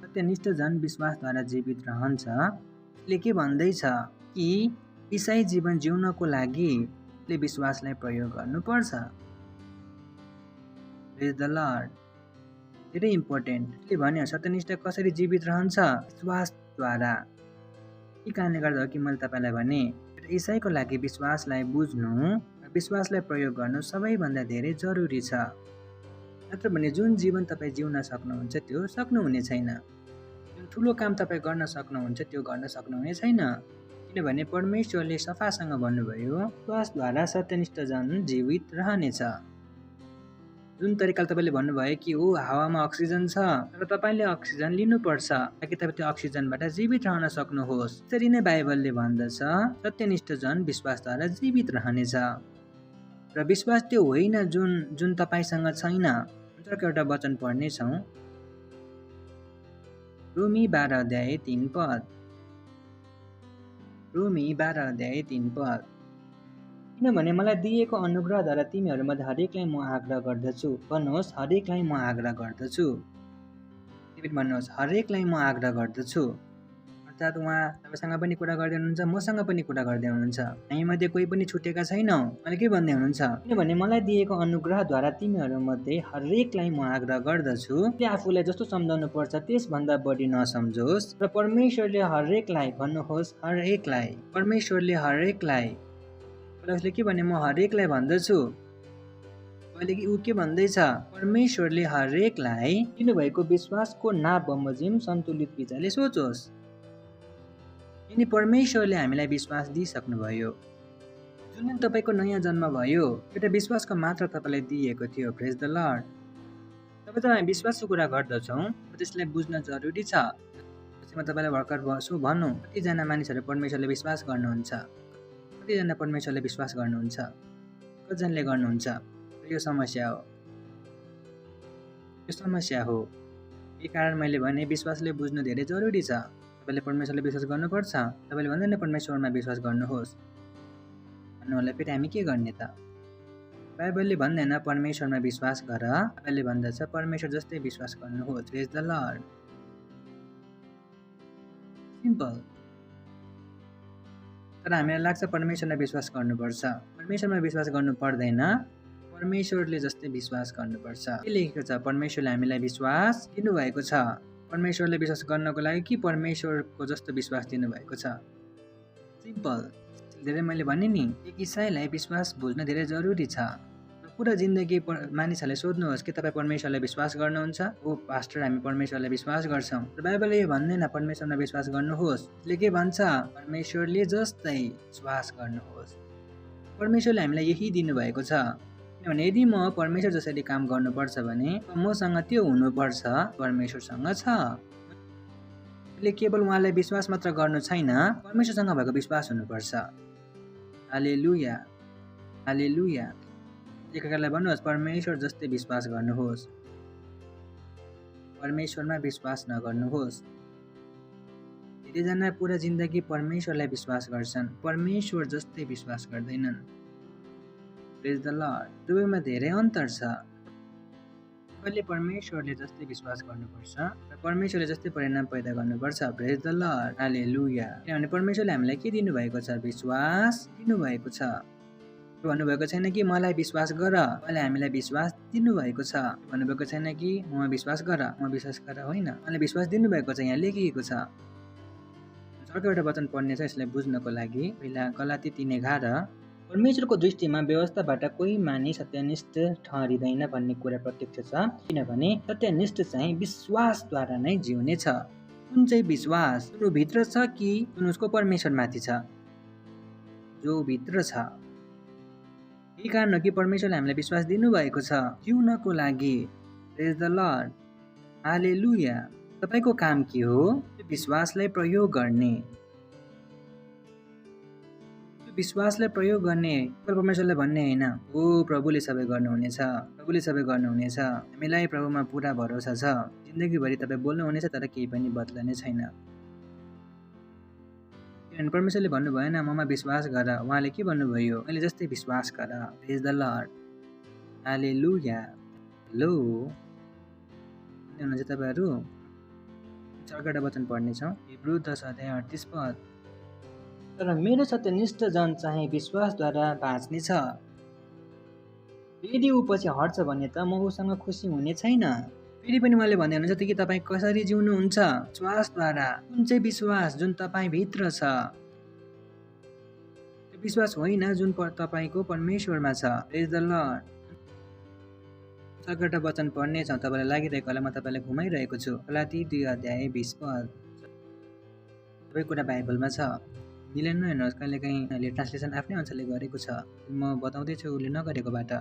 सत्यनिष्ठ जन विश्वासद्वारा जीवित रहन्छ। उसले के भन्दैछ कि इसाई जीवन जिउनको लागि उसले विश्वासलाई प्रयोग गर्नुपर्छ। प्रेज द लर्ड। धेरै इम्पोर्टेन्ट। उसले भन्यो सत्यनिष्ठ कसरी जीवित रहन्छ? विश्वासद्वारा। के कारणले गर्दा हो कि मैले तपाईँलाई भने इसाईको लागि विश्वासलाई बुझ्नु र विश्वासलाई प्रयोग गर्नु सबैभन्दा धेरै जरुरी छ। नत्र भने जुन जीवन तपाईँ जिउन सक्नुहुन्छ त्यो सक्नुहुने छैन। जुन ठुलो काम तपाईँ गर्न सक्नुहुन्छ त्यो गर्न सक्नुहुने छैन। किनभने परमेश्वरले सफासँग भन्नुभयो, विश्वासद्वारा सत्यनिष्ठ जन जीवित रहनेछ। जुन तरिकाले तपाईँले भन्नुभयो कि हावामा अक्सिजन छ तर तपाईँले अक्सिजन लिनुपर्छ ताकि तपाईँ त्यो अक्सिजनबाट जीवित रहन सक्नुहोस्। त्यसरी नै बाइबलले भन्दछ सत्यनिष्ठ जन विश्वासद्वारा जीवित रहनेछ। र विश्वास त्यो होइन जुन तपाईँसँग छैन। अर्को एउटा वचन पढ्नेछौँ, रोमी 12:3 रोमी 12:3 किनभने मलाई दिएको अनुग्रहद्वारा तिमीहरूमध्ये हरेकलाई म आग्रह गर्दछु। भन्नुहोस्, हरेकलाई म आग्रह गर्दछु। तिमी भन्नुहोस्, हरेकलाई म आग्रह गर्दछु। अर्थात् उहाँ तपाईँसँग पनि कुरा गर्दै हुनुहुन्छ, मसँग पनि कुरा गर्दै हुनुहुन्छ। हामीमध्ये कोही पनि छुटेका छैनौँ। मैले के भन्दै हुनुहुन्छ, किनभने मलाई दिएको अनुग्रहद्वारा तिमीहरूमध्ये हरेकलाई म आग्रह गर्दछु कि आफूलाई जस्तो सम्झाउनु पर्छ त्यसभन्दा बढी नसम्झोस्। र परमेश्वरले हरेकलाई, भन्नुहोस् हरेकलाई, परमेश्वरले हरेकलाई, उसले के भने, म हरेकलाई भन्दछु। अहिले कि ऊ के भन्दैछ, परमेश्वरले हरेकलाई दिनुभएको विश्वासको नाप बमोजिम सन्तुलित विचारले सोचोस्। यिनी परमेश्वरले हामीलाई विश्वास दिइसक्नुभयो। जुन दिन तपाईँको नयाँ जन्म भयो एउटा विश्वासको मात्र तपाईँलाई दिएको थियो। प्रेज द लर्ड। तपाईँ हामी विश्वासको कुरा गर्दछौँ, त्यसलाई बुझ्न जरुरी छ। म तपाईँलाई भर्खर भनौँ, कतिजना मानिसहरू परमेश्वरले विश्वास गर्नुहुन्छ, कतिजना परमेश्वरले विश्वास गर्नुहुन्छ, कतिजनाले गर्नुहुन्छ। यो समस्या हो, यो समस्या हो। यही कारण मैले भने विश्वासले बुझ्नु धेरै जरुरी छ। तपाईँले परमेश्वरले विश्वास गर्नुपर्छ। तपाईँले भन्दैन परमेश्वरमा विश्वास गर्नुहोस् भन्नु होला, फेरि हामी के गर्ने त? बाइबलले भन्दैन परमेश्वरमा विश्वास गर, बाइबलले भन्दछ परमेश्वर जस्तै विश्वास गर्नुहोस्। प्रेज द लर्ड। सिम्पल। तर हामीलाई लाग्छ परमेश्वरमा विश्वास गर्नुपर्छ। परमेश्वरमा विश्वास गर्नु पर्दैन, परमेश्वरले जस्तै विश्वास गर्नुपर्छ। के लेखेको छ? परमेश्वरले हामीलाई विश्वास दिनुभएको छ। परमेश्वरले विश्वास गर्नको लागि कि परमेश्वरको जस्तो विश्वास दिनुभएको छ? सिम्पल। धेरै मैले भने नि, एक इसाईलाई विश्वास बुझ्न धेरै जरुरी छ। पुरा जिन्दगी मानिसहरूले सोध्नुहोस् कि तपाईँ परमेश्वरलाई विश्वास गर्नुहुन्छ? ओ पास्टर, हामी परमेश्वरलाई विश्वास गर्छौँ। र बाइबलले यो भन्दैन परमेश्वरमा विश्वास गर्नुहोस्। यसले के भन्छ? परमेश्वरले जस्तै विश्वास गर्नुहोस्। परमेश्वरले हामीलाई यही दिनुभएको छ। किनभने यदि म परमेश्वर जसरी काम गर्नुपर्छ भने मसँग त्यो हुनुपर्छ परमेश्वरसँग छ। यसले केवल उहाँलाई विश्वास मात्र गर्नु छैन, परमेश्वरसँग भएको विश्वास हुनुपर्छ। हालेलुया, हालेलुया। एकअर्कालाई भन्नुहोस्, परमेश्वर जस्तै विश्वास गर्नुहोस्, परमेश्वरमा विश्वास नगर्नुहोस्। धेरैजना पुरा जिन्दगी परमेश्वरलाई विश्वास गर्छन्, परमेश्वर जस्तै विश्वास गर्दैनन्। प्रेज द लर्ड। दुवैमा धेरै अन्तर छ। तपाईँले परमेश्वरले जस्तै विश्वास गर्नुपर्छ र परमेश्वरले जस्तै परिणाम पैदा गर्नुपर्छ। प्रेज द लर्ड। हालेलुया। किनभने परमेश्वरले हामीलाई के दिनुभएको छ? विश्वास दिनुभएको छ। भन्नुभएको छैन कि मलाई विश्वास गर, उहाँले हामीलाई विश्वास दिनुभएको छ। भन्नुभएको छैन कि म विश्वास गर, म विश्वास गर, होइन, उहाँले विश्वास दिनुभएको छ। यहाँ लेखिएको छ। अर्को एउटा वचन पढ्ने छ यसलाई बुझ्नको लागि। पहिला गलाती 3:11, परमेश्वरको दृष्टिमा व्यवस्थाबाट कोही मानिस सत्यनिष्ठ ठहरिँदैन भन्ने कुरा प्रत्यक्ष छ। किनभने सत्यनिष्ठ चाहिँ विश्वासद्वारा नै जिउने छ। कुन चाहिँ विश्वास? जो भित्र छ कि जुन उसको परमेश्वरमाथि छ? जो भित्र छ। यही कारण हो कि परमेश्वरले हामीलाई विश्वास दिनुभएको छ जिउनको लागि। प्रेज द लर्ड। हालेलुया। तपाईँको काम के हो? विश्वासलाई प्रयोग गर्ने। विश्वासलाई प्रयोग गर्ने। परमेश्वरले भन्ने होइन, ओ प्रभुले सबै गर्नुहुनेछ, प्रभुले सबै गर्नुहुनेछ, हामीलाई प्रभुमा पुरा भरोसा छ, जिन्दगीभरि तपाईँ बोल्नुहुनेछ तर केही पनि बदलने छैन। किनभने परमेश्वरले भन्नु भएन ममा विश्वास गर, उहाँले के भन्नुभयो? मैले जस्तै विश्वास गर। प्रेज द लर्ड। हालेलुया। हेलो, हुनुहुन्छ तपाईँहरू? अर्को वचन पढ्नेछौँ, हिब्रू 10:38। तर मेरो सत्यनिष्ठ जन चाहिँ विश्वासद्वारा बाँच्नेछ। यदि ऊ पछि हट्छ भने त म उसँग खुसी हुने छैन। फेरि पनि उहाँले भन्दै हुनुहुन्छ कि तपाईँ कसरी जिउनुहुन्छ? विश्वासद्वारा। कुन चाहिँ विश्वास? जुन तपाईँ भित्र छ। विश्वास होइन जुन तपाईँको परमेश्वरमा छ। प्रेज द लर्ड। सगटा वचन पढ्नेछौँ। तपाईँलाई लागिरहेको होला म तपाईँलाई घुमाइरहेको छु। गलाती 2:20 सबै कुरा बाइबलमा छ। मिलेन नहेर्नुहोस्, कहिलेकाहीँ अहिले ट्रान्सलेसन आफ्नै अनुसारले गरेको छ, म बताउँदैछु उसले नगरेकोबाट।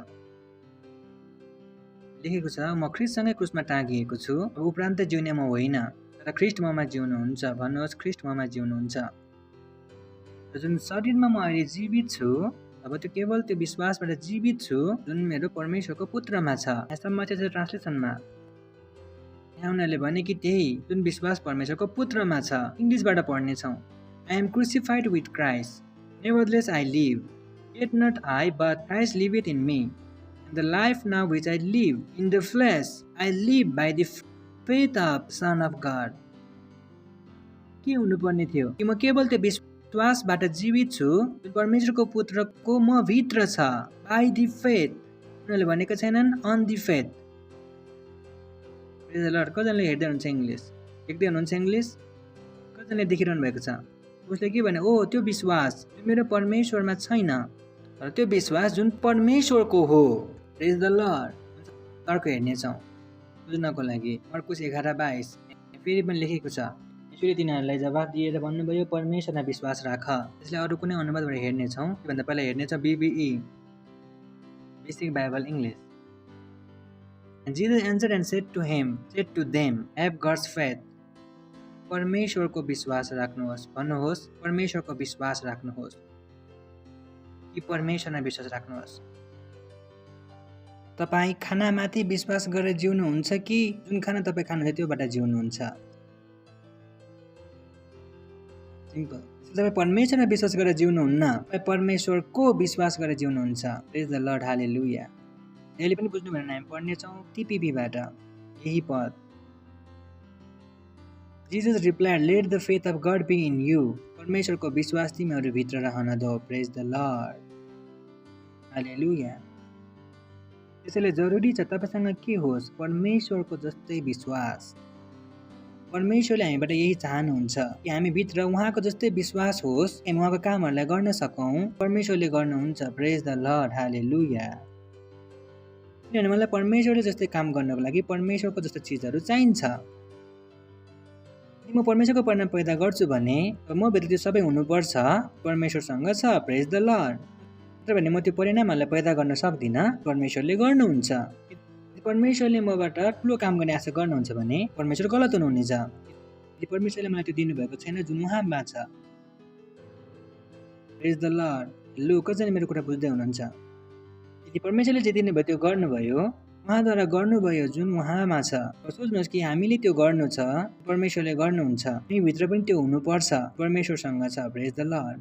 लेखेको छ, म ख्रिस्टसँगै क्रुसमा टाँगिएको छु, अब उपरान्त जिउने म होइन तर ख्रिस्ट ममा जिउनुहुन्छ। भन्नुहोस्, ख्रिस्ट ममा जिउनुहुन्छ। जुन शरीरमा म अहिले जीवित छु, अब त्यो केवल त्यो विश्वासबाट जीवित छु जुन मेरो परमेश्वरको पुत्रमा छ। यहाँसम्म चाहिँ छ ट्रान्सलेसनमा। यहाँ उनीहरूले भने कि त्यही जुन विश्वास परमेश्वरको पुत्रमा छ। इङ्ग्लिसबाट पढ्नेछौँ। I am crucified with Christ. Nevertheless I live. Yet not I, but Christ liveth in me. And the life now which I live in the flesh, I live by the faith of Son of God. के हुनुपर्ने थियो कि म केवल त्यो विश्वासबाट जीवित छु जुन परमेश्वरको पुत्रको म भित्र छ। By the faith. उनीहरूले भनेको छैनन् on the faith. Praise the Lord. कतिजनाले हेर्दै हुनुहुन्छ इङ्ग्लिस, देख्दै हुनुहुन्छ इङ्ग्लिस, कतिजनाले देखिरहनु भएको छ। उसले के भने, ओ त्यो विश्वास जुन मेरो परमेश्वरमा छैन तर त्यो विश्वास जुन परमेश्वरको हो। प्रेज द लर्ड। अर्को हेर्नेछौँ बुझ्नको लागि। मार्कुस 11:22 फेरि पनि लेखेको छ, यसरी तिनीहरूलाई जवाफ दिएर भन्नुभयो, परमेश्वरमा विश्वास राख। त्यसलाई अरू कुनै अनुवादबाट हेर्नेछौँ। त्योभन्दा पहिला हेर्नेछौँ BBE, basic Bible English. Jesus answered and said to them, have God's faith. परमेश्वरको विश्वास राख्नुहोस्। भन्नुहोस्, परमेश्वरको विश्वास राख्नुहोस् कि परमेश्वरमा विश्वास राख्नुहोस्। तपाईँ खानामाथि विश्वास गरेर जिउनुहुन्छ कि जुन खाना तपाईँ खानुहुन्छ त्योबाट जिउनुहुन्छ? सिम्पल। तपाईँ परमेश्वरमा विश्वास गरेर जिउनुहुन्न, तपाईँ परमेश्वरको विश्वास गरेर जिउनुहुन्छ। प्रेज द लर्ड। हालेलुया। यसले पनि बुझ्नु भएन। हामी पढ्नेछौँ TPBबाट यही पद। Jesus replied, let the faith of God be in you. परमेश्वरको विश्वास तिमीहरूभित्र रहन दो। प्रेज द लर्ड। हालेलुया। त्यसैले जरुरी छ तपाईसँग के होस्? परमेश्वरको जस्तै विश्वास। परमेश्वरले हामीबाट यही चाहनुहुन्छ कि हामी भित्र उहाँको जस्तै विश्वास होस्, हामी उहाँको कामहरूलाई गर्न सकौँ। परमेश्वरले गर्नुहुन्छ। प्रेज द लर्ड। हालेलुया। किनभने मलाई परमेश्वरले जस्तै काम गर्नको लागि परमेश्वरको जस्तो चिजहरू चाहिन्छ। यदि म परमेश्वरको परिणाम पैदा गर्छु भने म भित्र त्यो सबै हुनुपर्छ, परमेश्वरसँग छ। प्रेज द लर्ड। तर भने म त्यो परिणामहरूलाई पैदा गर्न सक्दिनँ, परमेश्वरले गर्नुहुन्छ। परमेश्वरले मबाट ठुलो काम गर्ने आशा गर्नुहुन्छ भने परमेश्वर गलत हुनुहुनेछ। यदि परमेश्वरले मलाई त्यो दिनुभएको छैन जुन उहाँमा छ। प्रेज द लर्ड। लु, कतिजना मेरो कुरा बुझ्दै हुनुहुन्छ? यदि परमेश्वरले जे दिनुभयो त्यो गर्नुभयो, उहाँद्वारा गर्नुभयो जुन उहाँमा छ। सोच्नुहोस् कि हामीले त्यो गर्नु छ, परमेश्वरले गर्नुहुन्छ। भित्र पनि त्यो हुनुपर्छ, परमेश्वरसँग छ। प्रेज द लर्ड।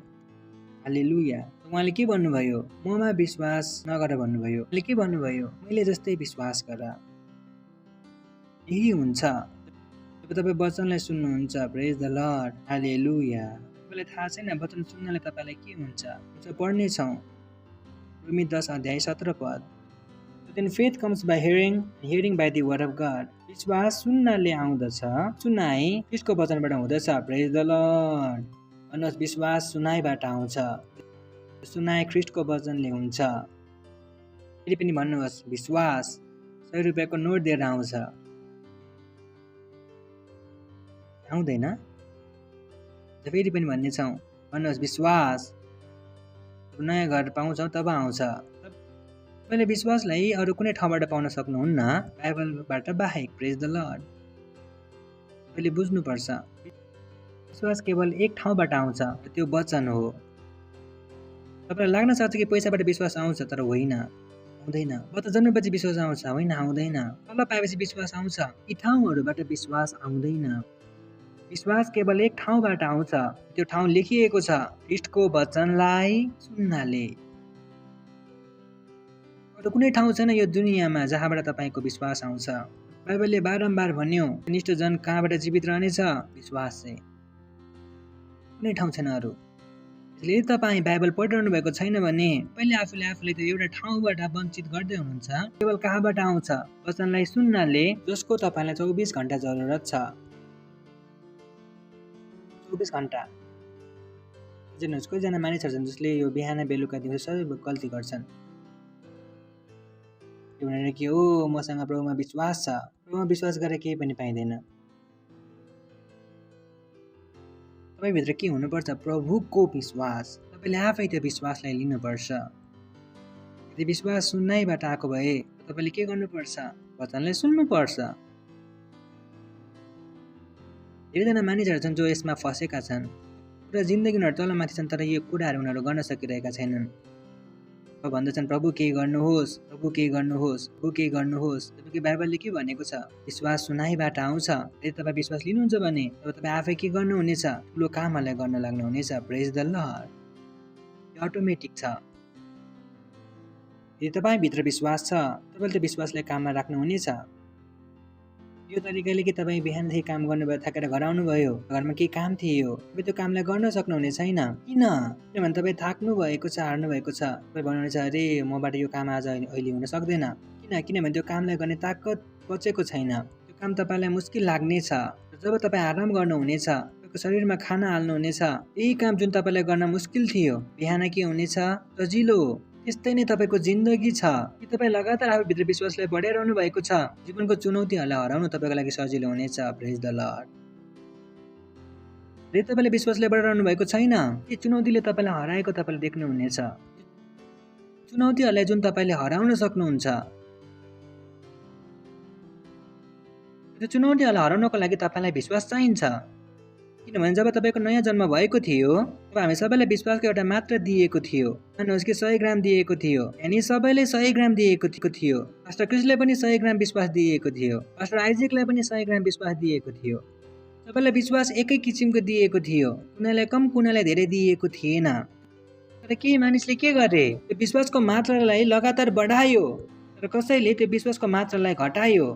हालेलुया। उहाँले के भन्नुभयो? ममा विश्वास नगर भन्नुभयो। उहाँले के भन्नुभयो? मैले जस्तै विश्वास गर। यही हुन्छ। जब तपाईँ वचनलाई सुन्नुहुन्छ, प्रेज द लर्ड। हालेलुया। तपाईँलाई थाहा छैन वचन सुन्नले तपाईँलाई के हुन्छ? पढ्नेछौँ रोमी 10:17 Then faith comes by hearing, and hearing by the word of God. विश्वास सुन्नले आउँदछ, सुनाइ ख्रिस्टको वचनबाट हुँदछ। प्रेज द लर्ड। भन्नुहोस्, विश्वास सुनाइबाट आउँछ, सुनाइ ख्रिस्टको वचनले हुन्छ। फेरि पनि भन्नुहोस्, विश्वास 100 रुपियाँको नोट दिएर आउँछ, आउँदैन? फेरि पनि भन्नेछौँ, भन्नुहोस्, विश्वास नयाँ घर पाउँछौँ तब आउँछ। तपाईँले विश्वासलाई अरू कुनै ठाउँबाट पाउन सक्नुहुन्न, बाइबलबाट बाहेक। प्रेज द लर्ड। तपाईँले बुझ्नुपर्छ, विश्वास केवल एक ठाउँबाट आउँछ, त्यो वचन हो। तपाईँलाई लाग्न सक्छ कि पैसाबाट विश्वास आउँछ, तर होइन, आउँदैन। बाट जन्मेपछि विश्वास आउँछ, होइन, आउँदैन। तल पाएपछि विश्वास आउँछ, यी ठाउँहरूबाट विश्वास आउँदैन। विश्वास केवल एक ठाउँबाट आउँछ, त्यो ठाउँ लेखिएको छ, ख्रिस्टको वचनलाई सुन्नाले। अरू कुनै ठाउँ छैन यो दुनियाँमा जहाँबाट तपाईँको विश्वास आउँछ। बाइबलले बारम्बार भन्यो, निष्ठ जन कहाँबाट जीवित रहनेछ? विश्वास चाहिँ। कुनै ठाउँ छैन अरू। यसले यदि तपाईँ बाइबल पढिरहनु भएको छैन भने पहिले आफूले त्यो एउटा ठाउँबाट वञ्चित गर्दै हुनुहुन्छ। केवल कहाँबाट आउँछ? वचनलाई सुन्नाले, जसको तपाईँलाई 24 घण्टा जरुरत छ। 24 घण्टा बुझ्नुहोस् कतिजना मानिसहरू छन् जसले यो बिहान बेलुका दिउँसो सबै गल्ती गर्छन्। के भनेर कि मसँग प्रभुमा विश्वास छ, प्रभुमा विश्वास गरेर केही पनि पाइँदैन। तपाईँभित्र के हुनुपर्छ? प्रभुको विश्वास। तपाईँले आफै त्यो विश्वासलाई लिनुपर्छ। यदि विश्वास सुन्नैबाट आएको भए तपाईँले के गर्नुपर्छ? वचनलाई सुन्नुपर्छ। धेरैजना मानिसहरू छन् जो यसमा फँसेका छन्, पुरा जिन्दगी उनीहरू तलमाथि छन्, तर यो कुराहरू उनीहरू गर्न सकिरहेका छैनन्। भन्दछन् प्रभु केही गर्नुहोस्, प्रभु केही गर्नुहोस्, प्रभु केही गर्नुहोस्। किनकि बाइबलले के भनेको छ? विश्वास सुनाइबाट आउँछ। यदि तपाईँ विश्वास लिनुहुन्छ भने तब तपाईँ आफै के गर्नुहुनेछ? ठुलो कामहरूलाई गर्न लाग्नुहुनेछ। प्रेज द लर्ड। यो अटोमेटिक छ। यदि तपाईँभित्र विश्वास छ, तपाईँले त्यो विश्वासलाई काममा राख्नुहुनेछ। यो तरिकाले कि तपाईँ बिहानदेखि काम गर्नुभयो, थाकेर घर आउनुभयो, घरमा केही काम थियो, तपाईँ त्यो कामलाई गर्न सक्नुहुने छैन। किनभने तपाईँ थाक्नु भएको छ, हार्नु भएको छ। तपाईँ भन्नुहुनेछ अरे मबाट यो काम आज अहिले हुन सक्दैन। किनभने त्यो कामलाई गर्ने ताकत बचेको छैन। त्यो काम तपाईँलाई मुस्किल लाग्नेछ। जब तपाईँ आराम गर्नुहुनेछ, तपाईँको शरीरमा खाना हाल्नुहुनेछ, यही काम जुन तपाईँलाई गर्न मुस्किल थियो, बिहान के हुनेछ? सजिलो। त्यस्तै नै तपाईँको जिन्दगी छ। कि तपाईँ लगातार आफूभित्र विश्वासलाई बढाइरहनु भएको छ, जीवनको चुनौतीहरूलाई हराउनु तपाईँको लागि सजिलो हुनेछ। प्रेज द लर्ड। यदि तपाईँले विश्वासलाई बढाइरहनु भएको छैन, ती चुनौतीले तपाईँलाई हराएको तपाईँले देख्नुहुनेछ। चुनौतीहरूलाई जुन तपाईँले हराउन सक्नुहुन्छ, त्यो चुनौतीहरूलाई हराउनको लागि तपाईँलाई विश्वास चाहिन्छ। किनभने जब तपाईँको नयाँ जन्म भएको थियो, तब हामी सबैलाई विश्वासको एउटा मात्रा दिएको थियो। मान्नुहोस् कि 100 ग्राम दिएको थियो, यानि सबैले 100 ग्राम दिएको थियो। पास्टर क्रिस्टलाई पनि 100 ग्राम विश्वास दिएको थियो। पास्टर आइजेकलाई पनि 100 ग्राम विश्वास दिएको थियो। सबैलाई विश्वास एकै किसिमको दिएको थियो। कुनैलाई कम, कुनैलाई धेरै दिएको थिएन। तर केही मानिसले के गरे? त्यो विश्वासको मात्रालाई लगातार बढायो, तर कसैले त्यो विश्वासको मात्रालाई घटायो।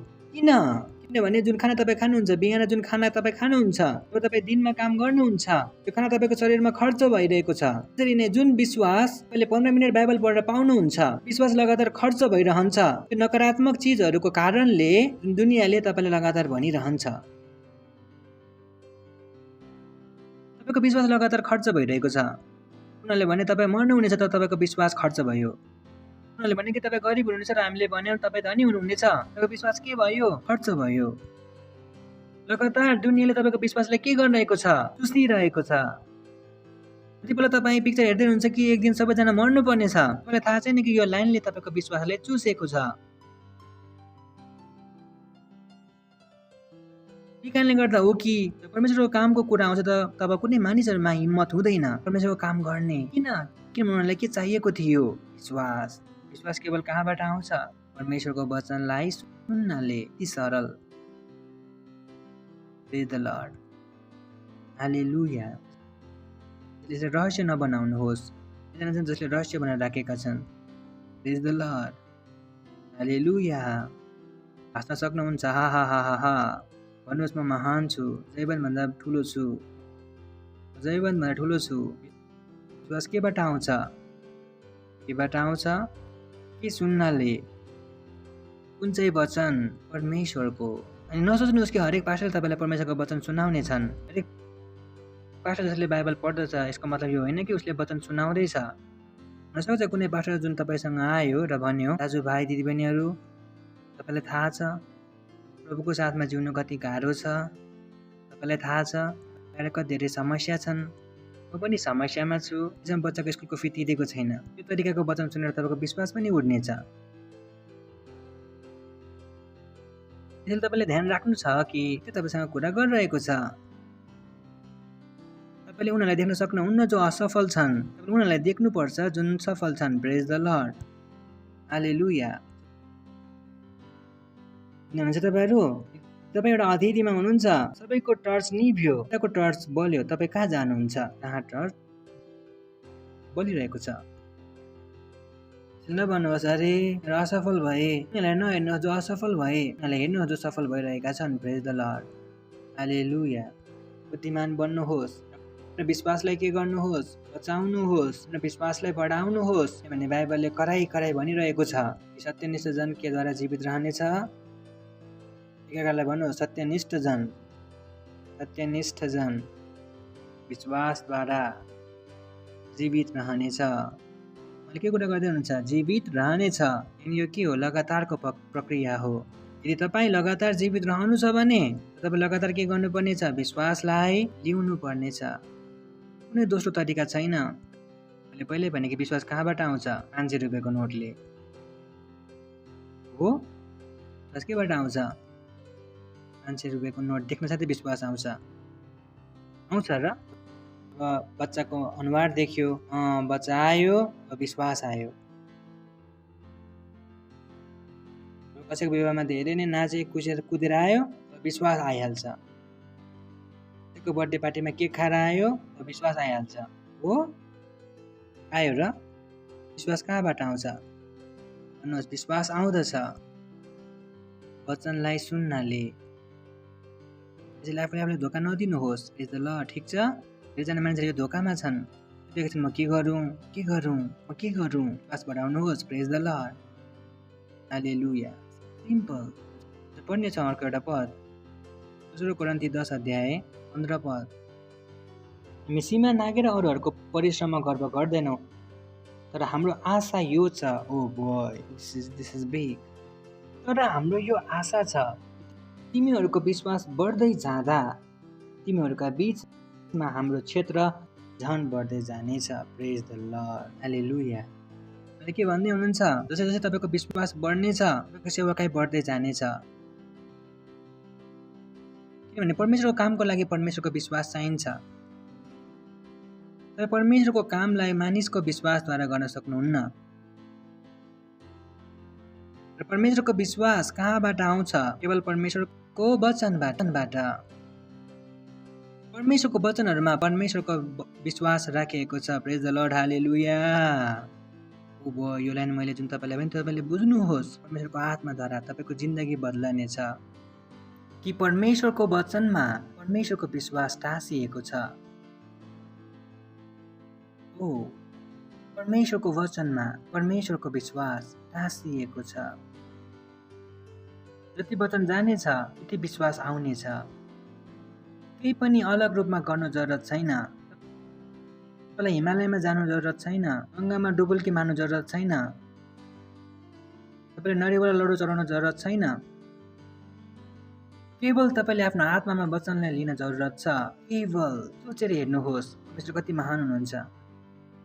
किनभने जुन खाना तपाईँ खानुहुन्छ, बिहान जुन खाना तपाईँ खानुहुन्छ, जब तपाईँ दिनमा काम गर्नुहुन्छ, त्यो खाना तपाईँको शरीरमा खर्च भइरहेको छ। त्यसरी नै जुन विश्वास तपाईँले 15 मिनट बाइबल पढेर पाउनुहुन्छ, विश्वास लगातार खर्च भइरहन्छ। त्यो नकारात्मक चिजहरूको कारणले दुनियाँले तपाईँलाई लगातार भनिरहन्छ तपाईँको विश्वास लगातार खर्च भइरहेको छ। उनीहरूले भने तपाईँ मर्नुहुनेछ, तर तपाईँको विश्वास खर्च भयो। उनीहरूले भने कि तपाईँ गरिब हुनुहुनेछ, र हामीले भन्यौँ तपाईँ धनी हुनुहुनेछ, तपाईँको विश्वास के भयो? खर्च भयो। लगातार दुनियाँले तपाईँको विश्वासलाई के गरिरहेको छ? चुसिरहेको छ। यति बेला तपाईँ पिक्चर हेर्दै हुनुहुन्छ कि एक दिन सबैजना मर्नुपर्ने छ, तपाईँलाई थाहा छैन कि यो लाइनले तपाईँको विश्वासलाई चुसेको छ। यही कारणले गर्दा हो कि परमेश्वरको कामको कुरा आउँछ त तब कुनै मानिसहरूमा हिम्मत हुँदैन परमेश्वरको काम गर्ने। किनभने उनीहरूलाई के चाहिएको थियो? विश्वास केवल कहाँबाट आउँछ? परमेश्वरको वचनलाई सुन्नाले। यति सरल। प्रेज द लर्ड। हालेलुया। त्यसले रहस्य नबनाउनुहोस्। एकजना छन् जसले रहस्य बनाएर राखेका छन्। प्रेज द लर्ड। हालेलुया। हाँस्न सक्नुहुन्छ? हा हा हा हा हा। भन्नुहोस् म महान छु, जैवनभन्दा ठुलो छु, जैवनभन्दा ठुलो छु। विश्वास केबाट आउँछ? केबाट आउँछ? के सुन्नाले? कुन चाहिँ वचन? परमेश्वरको। अनि नसोच्नुहोस् कि हरेक पास्टरले तपाईँलाई परमेश्वरको वचन सुनाउने छन्। हरेक पास्टर जसले बाइबल पढ्दछ यसको मतलब यो होइन कि उसले वचन सुनाउँदैछ। हुनसक्छ कुनै पास्टर जुन तपाईँसँग आयो र भन्यो, दाजुभाइ दिदीबहिनीहरू, तपाईँलाई थाहा छ प्रभुको साथमा जिउनु कति गाह्रो छ। तपाईँलाई थाहा छ मेरो कति धेरै समस्या छन्, म पनि समस्यामा छु। जब बच्चाको स्कुलको फी तिरेको छैन, त्यो तरिकाको वचन सुनेर तपाईँको विश्वास पनि उड्नेछ। त्यसैले तपाईँले ध्यान राख्नु छ कि त्यो तपाईँसँग कुरा गरिरहेको छ। तपाईँले उनीहरूलाई देख्न सक्नुहुन्न जो असफल छन्, तपाईँले उनीहरूलाई देख्नुपर्छ जुन सफल छन्। प्रेज द लर्ड। हालेलुया। किनभने तपाईँहरू एउटा अतिथिमा हुनुहुन्छ, सबैको टर्च निभ्यो, तपाईँको टर्च बल्यो, तपाईँ कहाँ जानुहुन्छ? कहाँ टर्च बलिरहेको छ? नभन्नुहोस् अरे र असफल भए। उनीहरूलाई नहेर्नुहोस् जो असफल भए, उनीहरूलाई हेर्नुहोस् जो सफल भइरहेका छन्। प्रेज द लर्ड। हालेलुया। बुद्धिमान बन्नुहोस् र विश्वासलाई के गर्नुहोस्? बचाउनुहोस् र विश्वासलाई बढाउनुहोस्। किनभने बाइबलले कराई कराई भनिरहेको छ, सत्यनिष्ठ जन केद्वारा जीवित रहनेछ। एकालाई भन्नुहोस्, सत्यनिष्ठ जन विश्वासद्वारा जीवित रहनेछ। मैले के कुरा गर्दै हुनुहुन्छ? जीवित रहनेछ। अनि यो के हो? लगातारको प्रक्रिया हो। यदि तपाईँ लगातार जीवित रहनु छ भने तपाईँ लगातार के गर्नुपर्नेछ? विश्वासलाई लिउनु पर्नेछ। कुनै दोस्रो तरिका छैन। मैले पहिल्यै भने कि विश्वास कहाँबाट आउँछ? 500 रुपियाँको नोटले हो। विश्वास केबाट आउँछ? 500 रुपियाँको नोट देख्न साथै विश्वास आउँछ र? अब बच्चाको अनुहार देख्यो, बच्चा आयो, विश्वास आयो। कसैको विवाहमा धेरै नै नाचे कुदेर आयो, विश्वास आइहाल्छ। कसैको बर्थडे पार्टीमा केक खाएर आयो, विश्वास आइहाल्छ हो। आयो र? विश्वास कहाँबाट आउँछ? भन्नुहोस्। विश्वास आउँदछ वचनलाई सुन्नाले। त्यसैले आफूले धोका नदिनुहोस्। प्रेज द लर्ड। ठिक छ? धेरैजना मान्छेले यो धोकामा छन्। म के गरौँ? विश्वास बढाउनुहोस्। प्रेज द लर्ड। हालेलुया। सिम्पल। पढ्ने छ अर्को एउटा पद, 2 कोरिन्थी 10 अध्याय 15 पद। हामी सीमा नागेर अरूहरूको परिश्रममा गर्व गर्दैनौँ, तर हाम्रो आशा यो छ। ओ बोय, दिस इज बिग। तर हाम्रो यो आशा छ, तिमीहरूको विश्वास बढ्दै जाँदा तिमीहरूका बीचमा हाम्रो क्षेत्र झन् बढ्दै जानेछ। प्रेज द लर्ड। हालेलुया। अहिले के भन्दै हुनुहुन्छ? जसै जसै तपाईँको विश्वास बढ्नेछ, तपाईँको सेवाकाई बढ्दै जानेछ। किनभने परमेश्वरको कामको लागि परमेश्वरको विश्वास चाहिन्छ। तर परमेश्वरको कामलाई मानिसको विश्वासद्वारा गर्न सक्नुहुन्न। र परमेश्वरको विश्वास कहाँबाट आउँछ? केवल परमेश्वरको वचनबाट। परमेश्वरको वचनहरूमा परमेश्वरको विश्वास राखिएको छ। प्रेज द लर्ड। हालेलुया। यो लाइन मैले जुन तपाईँलाई भने तपाईँले बुझ्नुहोस्। परमेश्वरको आत्माद्वारा तपाईँको जिन्दगी बदलनेछ कि परमेश्वरको वचनमा परमेश्वरको विश्वास टाँसिएको छ। परमेश्वरको वचनमा परमेश्वरको विश्वास टाँसिएको छ। जति वचन जानेछ उति विश्वास आउनेछ। केही पनि अलग रूपमा गर्नु जरुरत छैन। तपाईँलाई हिमालयमा जानु जरुरत छैन। गङ्गामा डुबुल्की मार्नु जरुरत छैन। तपाईँले नरिवल लडु चढाउनु जरुरत छैन। केवल तपाईँले आफ्नो आत्मामा वचनलाई लिन जरुरत छ। केवल सोचेर हेर्नुहोस् परमेश्वर कति महान हुनुहुन्छ,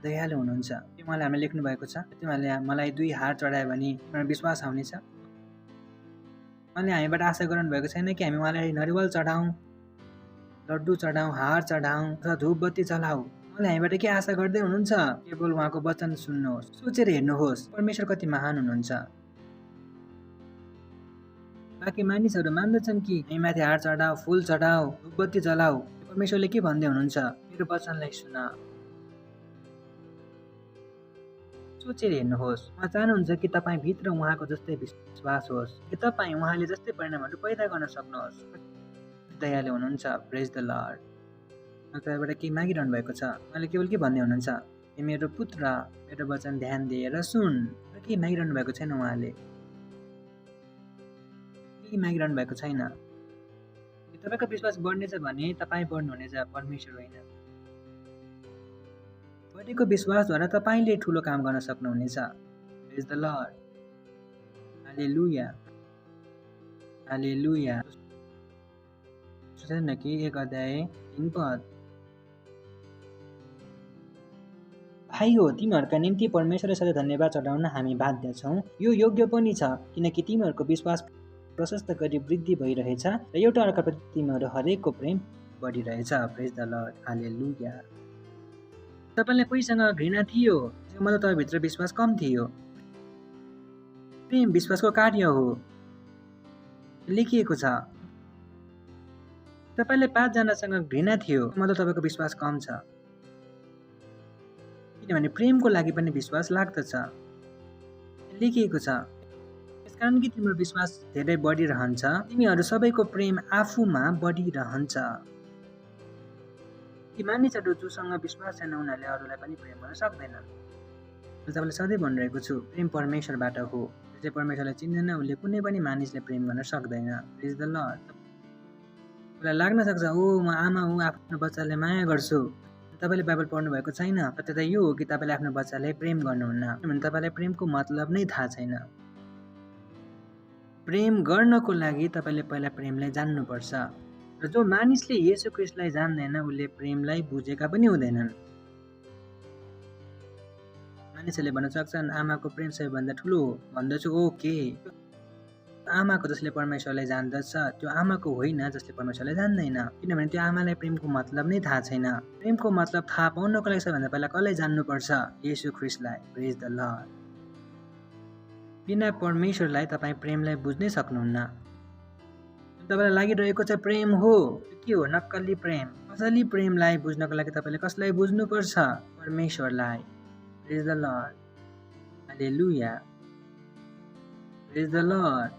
दयालु हुनुहुन्छ। के उहाँले हामीलाई लेख्नु भएको छ? तिमीहरूले मलाई 2 हार चढायो भने तिमीहरू विश्वास आउनेछ। उहाँले हामीबाट आशा गर्नु भएको छैन कि हामी उहाँलाई नरिवल चढाउँ, लड्डु चढाउँ, हार चढाउँ अथवा धूपबत्ती चलाऊ। उहाँले हामीबाट के आशा गर्दै हुनुहुन्छ? केवल उहाँको वचन सुन्नुहोस्, सोचेर हेर्नुहोस् परमेश्वर कति महान हुनुहुन्छ। बाँकी मानिसहरू मान्दछन् कि हामी माथि हार चढाऊ, फुल चढाऊ, धूपबत्ती चलाऊ। परमेश्वरले के भन्दै हुनुहुन्छ? मेरो वचनलाई सुन, सोचेर हेर्नुहोस्। उहाँ चाहनुहुन्छ कि तपाईँ भित्र उहाँको जस्तै विश्वास होस्, कि तपाईँ उहाँले जस्तै परिणामहरू पैदा गर्न सक्नुहोस्। दयालु हुनुहुन्छ। प्रेज द लर्ड। तपाईँबाट के मागिरहनु भएको छ? उहाँले केवल के भन्दै हुनुहुन्छ? कि मेरो पुत्र मेरो वचन ध्यान दिएर सुन। के मागिरहनु भएको छैन? उहाँले केही मागिरहनु भएको छैन। तपाईँको विश्वास बढ्नेछ भने तपाईँ बढ्नुहुनेछ, परमेश्वर होइन। बढेको विश्वासद्वारा तपाईँले ठुलो काम गर्न सक्नुहुनेछ। प्रेज द लर्ड। हालेलुया। हालेलुया। छैन कि 1 अध्याय 3 पद। भाइ हो, तिमीहरूका निम्ति परमेश्वरलाई सधैँ धन्यवाद चढाउन हामी बाध्य छौँ। यो योग्य पनि छ, किनकि तिमीहरूको विश्वास प्रशस्त गरी वृद्धि भइरहेछ र एउटा अर्काप्रति तिमीहरू हरेकको प्रेम बढिरहेछ। प्रेज द लर्ड। हालेलुया। तपाईँलाई कोहीसँग घृणा थियो, मतलब तपाईँभित्र विश्वास कम थियो। प्रेम विश्वासको कार्य हो, लेखिएको छ। तपाईँले 5 जनासँग घृणा थियो, मतलब तपाईँको विश्वास कम छ। किनभने प्रेमको लागि पनि विश्वास लाग्दछ, लेखिएको छ। यसकारण कि तिम्रो विश्वास धेरै बढिरहन्छ, तिमीहरू सबैको प्रेम आफूमा बढिरहन्छ। ती मानिसहरू जोसँग विश्वास छैन उनीहरूले अरूलाई पनि प्रेम गर्न सक्दैनन्। मैले तपाईँलाई सधैँ भनिरहेको छु, प्रेम परमेश्वरबाट हो। जसले परमेश्वरलाई चिन्दैन उसले कुनै पनि मानिसले प्रेम गर्न सक्दैन। प्रेज द लर्ड। उसलाई लाग्न सक्छ, ओ म आमा हो, आफ्नो बच्चाले माया गर्छु, तपाईँले बाइबल पढ्नुभएको छैन, सत्य त यो हो कि तपाईँले आफ्नो बच्चालाई प्रेम गर्नुहुन्न, किनभने तपाईँलाई प्रेमको मतलब नै थाहा छैन। प्रेम गर्नको लागि तपाईँले पहिला प्रेमलाई जान्नुपर्छ, र जो मानिसले येशू ख्रीष्टलाई जान्दैन उसले प्रेमलाई बुझेका पनि हुँदैनन्। मानिसहरूले भन्न सक्छन् आमाको प्रेम सबैभन्दा ठुलो हो, भन्दछु ओके, आमाको जसले परमेश्वरलाई जान्दछ त्यो आमाको होइन जसले परमेश्वरलाई जान्दैन, किनभने त्यो आमालाई प्रेमको मतलब नै थाहा छैन। प्रेमको मतलब थाहा पाउनको लागि सबैभन्दा पहिला कसलाई जान्नुपर्छ? येशू ख्रीष्टलाई। प्रेज द लर्ड। बिना परमेश्वरलाई तपाईँ प्रेमलाई बुझ्नै सक्नुहुन्न। तपाईँलाई लागिरहेको छ प्रेम हो, के हो? नक्कली प्रेम। असली प्रेमलाई बुझ्नको लागि तपाईँले कसलाई बुझ्नुपर्छ? परमेश्वरलाई। Praise the lord. Hallelujah. Praise the lord.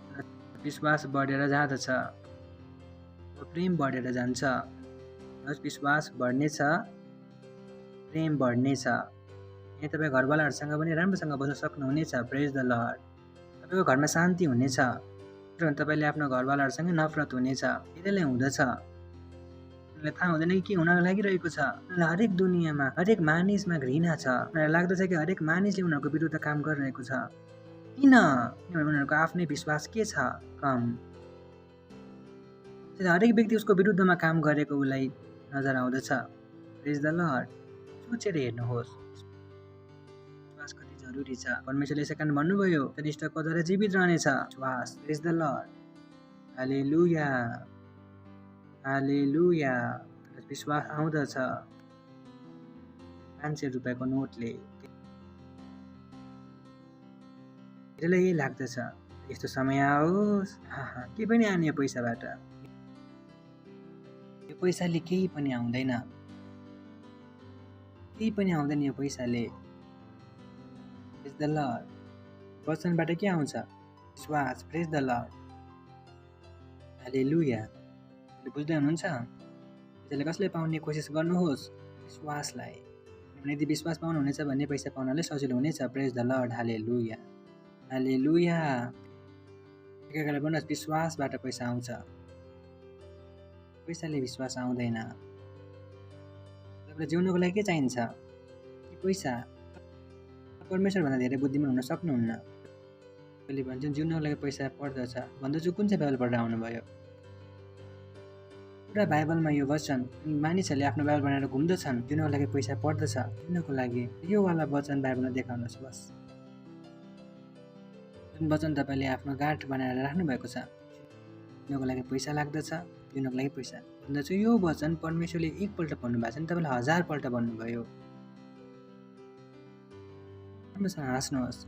विश्वास बढेर जाँदछ, प्रेम बढेर जान्छ। विश्वास बढ्नेछ, प्रेम बढ्नेछ। यहाँ तपाईँ घरवालाहरूसँग पनि राम्रोसँग बस्न सक्नुहुनेछ। प्रेज द लर्ड। तपाईँको घरमा शान्ति हुनेछ, तपाईँले आफ्नो घरवालाहरूसँग नफरत हुनेछ। यतिलाई हुँदछ, उनीहरूलाई थाहा हुँदैन कि के हुन लागिरहेको छ। उनीहरूलाई हरेक दुनियाँमा हरेक मानिसमा घृणा छ। उनीहरूलाई लाग्दछ कि हरेक मानिसले उनीहरूको विरुद्ध काम गरिरहेको छ। किन? किनभने उनीहरूको आफ्नै विश्वास के छ? कम। हरेक व्यक्ति उसको विरुद्धमा काम गरेको उसलाई नजर आउँदछ। प्रेज द लर्ड। सोचेर हेर्नुहोस् विश्वास कति जरुरी छ। परमेश्वरले यसै कारण भन्नुभयो निष्ठाको द्वारा जीवित रहनेछ विश्वास। प्रेज द लर्ड। हालेलुया। हालेलुया। विश्वास आउँदछ 500 रुपियाँको नोटले। यसलाई यही लाग्दछ यस्तो समय आओस्, के पनि आउने पैसाबाट। यो पैसाले केही पनि आउँदैन, केही पनि आउँदैन यो पैसाले। प्रेज द लर्ड। वचनबाट के आउँछ? विश्वास। प्रेज द लर्ड। हालेलुया। बुझ्दै हुनुहुन्छ? त्यसैले कसले पाउने कोसिस गर्नुहोस्? विश्वासलाई। यदि विश्वास पाउनुहुनेछ भने पैसा पाउनलाई सजिलो हुनेछ। प्रेज द लर्ड। हालेलुया। हालेलुया। एकअर्कालाई भन्नुहोस् विश्वासबाट पैसा आउँछ, पैसाले विश्वास आउँदैन। तपाईँलाई जिउनको लागि के चाहिन्छ? कि पैसा? परमेश्वरभन्दा धेरै बुद्धिमान हुन सक्नुहुन्न। अहिले भन्छन् जिउनको लागि पैसा पर्दछ, भन्दछु कुन चाहिँ बाइबल पढेर आउनुभयो? पुरा बाइबलमा यो वचन, मानिसहरूले आफ्नो बाइबल बनाएर घुम्दछन्, जिउनको लागि पैसा पर्दछ। जिउनको लागि यो वाला वचन बाइबलमा देखाउनुहोस् बस। जुन वचन तपाईँले आफ्नो गाँठ बनाएर राख्नु भएको छ, जिउनको लागि पैसा लाग्दछ, जिउनको लागि पैसा भन्दछु। यो वचन परमेश्वरले एकपल्ट भन्नु भएको छ नि, तपाईँले 1000 पल्ट भन्नुभयो। राम्रोसँग हाँस्नुहोस्।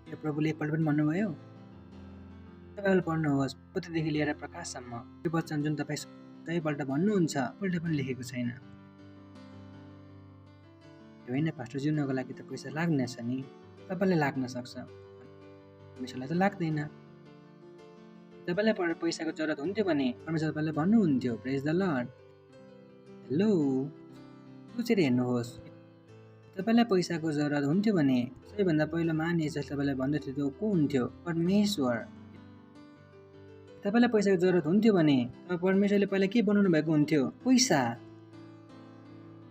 यो प्रभुले एकपल्ट पनि भन्नुभयो। बाइबल पढ्नुहोस्, पोथीदेखि लिएर प्रकाशसम्म यो वचन जुन तपाईँ 100पल्ट भन्नुहुन्छ, पल्ट पनि लेखेको छैन। होइन पास्टर, जिउनको लागि त पैसा लाग्नेछ नि, तपाईँलाई लाग्न सक्छ, परमेश्वरलाई त लाग्दैन। तपाईँलाई पैसाको जरुरत हुन्थ्यो भने परमेश्वर तपाईँलाई भन्नुहुन्थ्यो। प्रेज द लर्ड। हेलो, सोचेर हेर्नुहोस्। तपाईँलाई पैसाको जरुरत हुन्थ्यो भने सबैभन्दा पहिलो मानिस जसले तपाईँलाई भन्दथ्यो त्यो को हुन्थ्यो? परमेश्वर। तपाईँलाई पैसाको जरुरत हुन्थ्यो भने परमेश्वरले पहिला के बनाउनु भएको हुन्थ्यो? पैसा।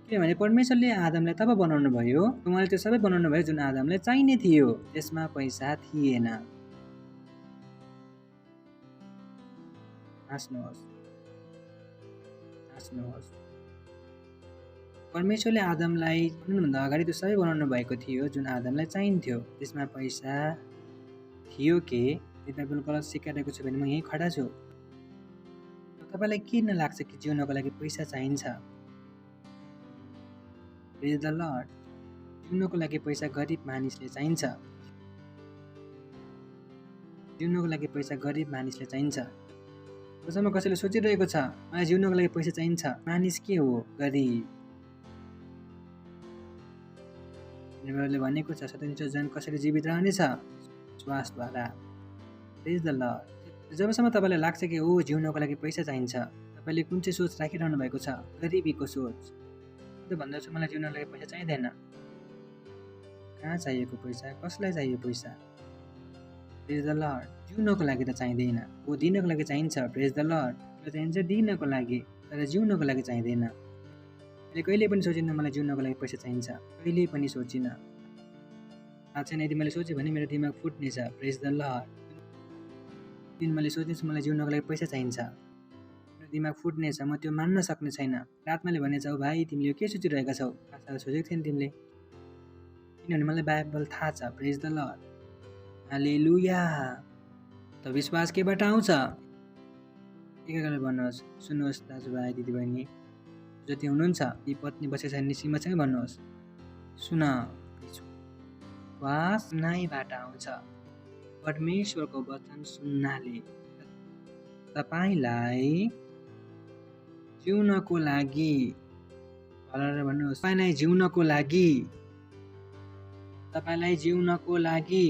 किनभने परमेश्वरले आदमलाई तब बनाउनु भयो, उहाँले त्यो सबै बनाउनु भयो जुन आदमलाई चाहिने थियो, त्यसमा पैसा थिएन। हाँस्नुहोस्, हाँस्नुहोस्। परमेश्वरले आदमलाई बनाउनुभन्दा अगाडि त्यो सबै बनाउनु भएको थियो जुन आदमलाई चाहिन्थ्यो, त्यसमा पैसा थियो के? बाइबल गलत सिकाइरहेको छु भने म यहीँ खडा छु। तपाईँलाई किन लाग्छ कि जिउनको लागि पैसा चाहिन्छ? प्रेज द लर्ड। जिउनको लागि पैसा गरिब मानिसले चाहिन्छ, जिउनको लागि पैसा गरिब मानिसले चाहिन्छ। जसम्म कसैले सोचिरहेको छ मलाई जिउनको लागि पैसा चाहिन्छ, मानिस के हो? गरिब। बाइबलले भनेको छ सत्यनिष्ठ जन कसरी जीवित रहनेछ? विश्वासद्वारा। प्रेज द लर्ड। जबसम्म तपाईँलाई लाग्छ कि ओ जिउनको लागि पैसा चाहिन्छ, तपाईँले कुन चाहिँ सोच राखिरहनु भएको छ? गरिबीको सोच। त्यो भन्दछु मलाई जिउनको लागि पैसा चाहिँदैन। कहाँ चाहिएको पैसा? कसलाई चाहियो पैसा? प्रेज द लर्ड। जिउनको लागि त चाहिँदैन, वो दिनको लागि चाहिन्छ। प्रेज द लर्ड। चाहिन्छ दिनको लागि, तर जिउनको लागि चाहिँदैन। मैले कहिले पनि सोचिनँ मलाई जिउनको लागि पैसा चाहिन्छ, कहिले पनि सोचिनँ। थाहा छैन, यदि मैले सोचेँ भने मेरो दिमाग फुट्नेछ। प्रेज द लर्ड। दिन मैले सोच्नेछु मलाई जिउनको लागि पैसा चाहिन्छ, मेरो दिमाग फुट्नेछ, म त्यो मान्न सक्ने छैन। आत्माले भनेछ, ओ भाइ तिमीले यो के सोचिरहेका छौ? आशा सोचेको थिएन तिमीले, किनभने मलाई बाइबल थाहा छ। प्रेज द लर्ड। हालेलुया। त विश्वास केबाट आउँछ? एकाले भन्नुहोस्, सुन्नुहोस् दाजुभाइ दिदीबहिनी जति हुनुहुन्छ, ती पत्नी बसेको छैन निश्चयसँग भन्नुहोस्, सुन, विश्वास सुन्नैबाट आउँछ। परमेश्वरको वचन सुन्नाले तपाईलाई जिउनको लागि, भन्नुहोस्, तपाईलाई जिउनको लागि, तपाईलाई जिउनको लागि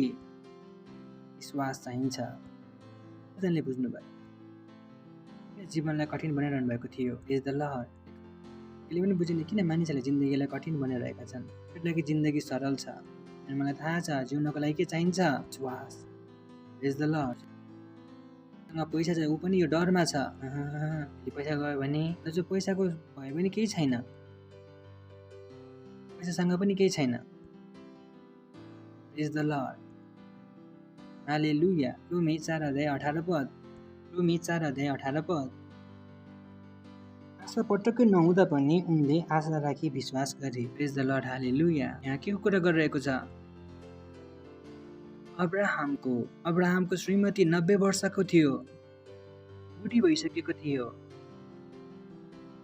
विश्वास चाहिन्छ। कतिजनाले बुझ्नुभयो? जीवनलाई कठिन बनाइरहनु भएको थियो। प्रेज द लर्ड। कहिले पनि बुझिने किन मानिसहरूले जिन्दगीलाई कठिन बनाइरहेका छन्? त्यसको जिन्दगी सरल छ। अनि मलाई थाहा छ जिउनको लागि के चाहिन्छ? विश्वास। प्रेज द लर्ड। सँग पैसा छ, ऊ पनि यो डरमा छ, पैसा गयो भने, जो पैसाको भयो भने केही छैन, पैसासँग पनि केही छैन। प्रेज द लर्ड। हालेलुया। रोमी 4:18 रोमी 4:18 आशा पटक्कै नहुँदा पनि उनले आशा राखी विश्वास गरे। प्रेज द लर्ड। हालेलुया। यहाँ के कुरा गरिरहेको छ? अब्राहमको श्रीमती 90 वर्षको थियो, बुढी भइसकेको थियो।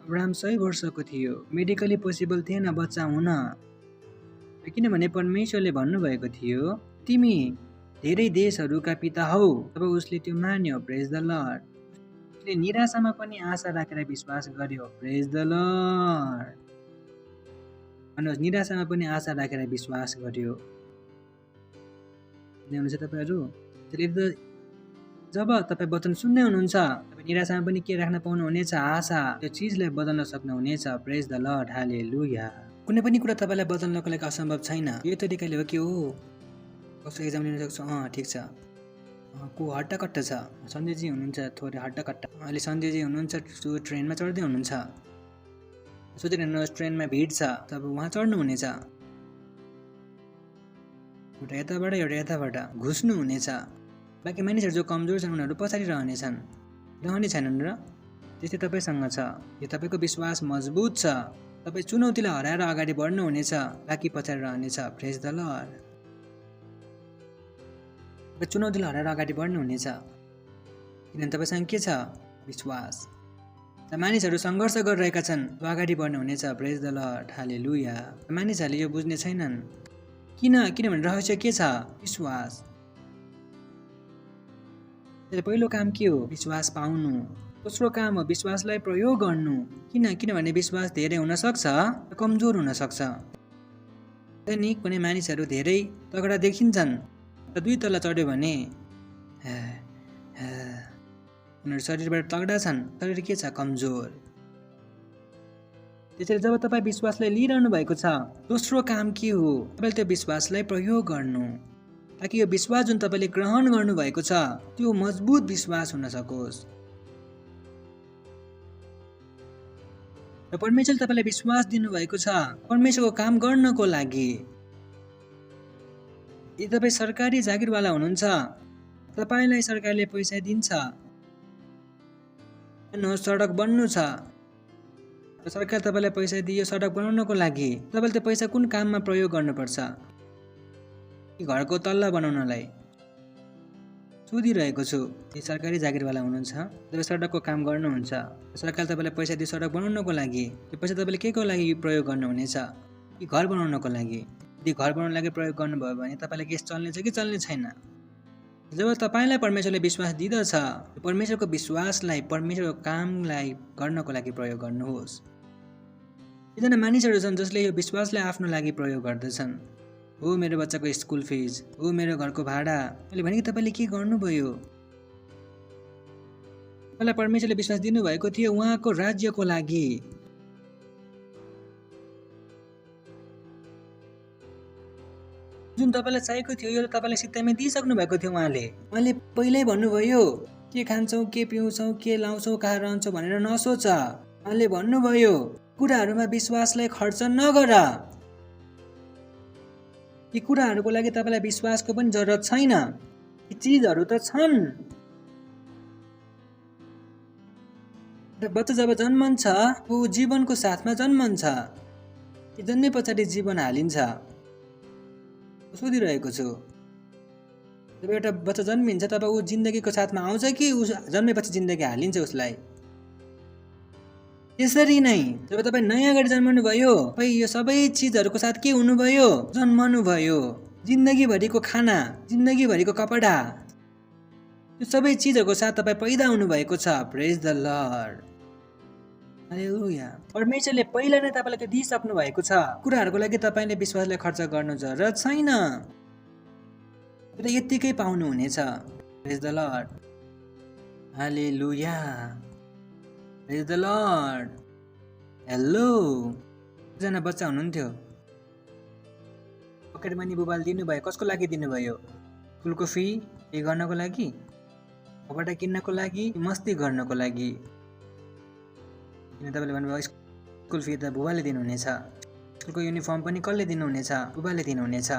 अब्राहम 100 वर्षको थियो। मेडिकली पोसिबल थिएन बच्चा हुन, किनभने परमेश्वरले भन्नुभएको थियो तिमी धेरै देशहरूका पिता हौ। तब उसले त्यो मान्यो। प्रेज द लर्ड। उसले निराशामा पनि आशा राखेर विश्वास गर्यो। प्रेज द लर्ड। भन्नुहोस्, निराशामा पनि आशा राखेर विश्वास गर्यो। हुनुहुन्छ तपाईँहरू? जब तपाईँ वचन सुन्दै हुनुहुन्छ, तपाईँ निराशामा पनि के राख्न पाउनुहुनेछ? आशा। त्यो चिजलाई बदल्न सक्नुहुनेछ। प्रेज द लर्ड। हालेलुया। कुनै पनि कुरा तपाईँलाई बदल्नको लागि असम्भव छैन। यो तरिकाले हो कि हो कस्तो एक्जाम लिन सक्छु? ठिक छ। को हट्टाकट्टा छ? सन्देजी हुनुहुन्छ थोरै हट्टाकट्टा। अहिले सन्देजी हुनुहुन्छ, ट्रेनमा चढ्दै हुनुहुन्छ, सोचिरहनुहोस् ट्रेनमा भिड छ, तब उहाँ चढ्नुहुनेछ, एउटा यताबाट एउटा यताबाट घुस्नुहुनेछ। बाँकी मानिसहरू जो कमजोर छन् उनीहरू पछाडि रहनेछन्, रहने छैनन् र? त्यस्तै तपाईँसँग छ। यो तपाईँको विश्वास मजबुत छ। तपाईँ चुनौतीलाई हराएर अगाडि बढ्नुहुनेछ, बाँकी पछाडि रहनेछ। प्रेज द लर्ड। तपाईँ चुनौतीलाई हराएर अगाडि बढ्नुहुनेछ, किनभने तपाईँसँग के छ? विश्वास। मानिसहरू सङ्घर्ष गरिरहेका छन्, अगाडि बढ्नुहुनेछ। प्रेज द लर्ड। हालेलुया। मानिसहरूले यो बुझ्ने छैनन्। किनभने रहस्य के छ? विश्वास। पहिलो काम के हो? विश्वास पाउनु। दोस्रो काम हो विश्वासलाई प्रयोग गर्नु। किनभने विश्वास धेरै हुनसक्छ, कमजोर हुनसक्छ। कुनै मानिसहरू धेरै तगडा देखिन्छन्, र 2 तला चढ्यो भने उनीहरू शरीरबाट तगडा छन्, शरीर के छ? कमजोर। त्यसैले जब तपाईँ विश्वासलाई लिइरहनु भएको छ, दोस्रो काम के हो? तपाईँले त्यो विश्वासलाई प्रयोग गर्नु, ताकि यो विश्वास जुन तपाईँले ग्रहण गर्नुभएको छ त्यो मजबुत विश्वास हुन सकोस्। र परमेश्वरले तपाईँलाई विश्वास दिनुभएको छ परमेश्वरको काम गर्नको लागि। यदि तपाईँ सरकारी जागिरवाला हुनुहुन्छ, तपाईँलाई सरकारले पैसा दिन्छ, सडक बन्नु छ, र सरकार तपाईँलाई पैसा दियो सडक बनाउनको लागि, तपाईँले त्यो पैसा कुन काममा प्रयोग गर्नुपर्छ? घरको तल्ला बनाउनलाई? सोधिरहेको छु। यदि सरकारी जागिरवाला हुनुहुन्छ, तपाईँ सडकको काम गर्नुहुन्छ, सरकारले तपाईँलाई पैसा दियो सडक बनाउनको लागि, त्यो पैसा तपाईँले के को लागि प्रयोग गर्नुहुनेछ? कि घर बनाउनको लागि? यदि घर बनाउनको लागि प्रयोग गर्नुभयो भने तपाईँलाई केस चल्नेछ कि चल्ने छैन? जब तपाईँलाई परमेश्वरले विश्वास दिँदछ, परमेश्वरको विश्वासलाई परमेश्वरको कामलाई गर्नको लागि प्रयोग गर्नुहोस्। एकजना मानिसहरू छन् जसले यो विश्वासलाई आफ्नो लागि प्रयोग गर्दछन्। हो मेरो बच्चाको स्कुल फिज, हो मेरो घरको भाडा। मैले भने कि तपाईँले के गर्नुभयो? तपाईँलाई परमेश्वरले विश्वास दिनुभएको थियो उहाँको राज्यको लागि। जुन तपाईँलाई चाहिएको थियो यो तपाईँलाई सित्तैमा दिइसक्नु भएको थियो। उहाँले पहिल्यै भन्नुभयो के खान्छौ, के पिउँछौ, के लाउँछौ, कहाँ रहन्छौ भनेर नसोच। उहाँले भन्नुभयो कुराहरूमा विश्वासलाई खर्च नगर। यी कुराहरूको लागि तपाईँलाई विश्वासको पनि जरुरत छैन। यी चिजहरू त छन्। बच्चा जब जन्मन्छ ऊ जीवनको साथमा जन्मन्छ। जन्मे पछाडि जीवन हालिन्छ। सोधिरहेको छु, जब एउटा बच्चा जन्मिन्छ तब ऊ जिन्दगीको साथमा आउँछ कि ऊ जन्मेपछि जिन्दगी हालिन्छ उसलाई? त्यसरी नै जब तपाईँ नयाँ गरी जन्मनु भयो, तपाईँ यो सबै चिजहरूको साथ के हुनुभयो? जन्मनु भयो। जिन्दगीभरिको खाना, जिन्दगीभरिको कपडा, यो सबै चिजहरूको साथ तपाईँ पैदा हुनुभएको छ। प्रेज द लर्ड, हालेलुया। परमेश्वरले पहिला नै तपाईँलाई त्यो दिइसक्नु भएको छ। कुराहरूको लागि तपाईँले विश्वासलाई खर्च गर्नु जरुरत छैन। यत्तिकै पाउनुहुनेछ। Praise the lord, hallelujah, praise the lord. Hello, एकजना बच्चा हुनुहुन्थ्यो, पकेट मनी बुबाले दिनुभयो। कसको लागि दिनुभयो? स्कुलको फी पे गर्नको लागि, कपडा किन्नको लागि, मस्ती गर्नको लागि? किन तपाईँले भन्नुभयो स्कुल फी त बुबाले दिनुहुनेछ, स्कुलको युनिफर्म पनि कसले दिनुहुनेछ? बुबाले दिनुहुनेछ।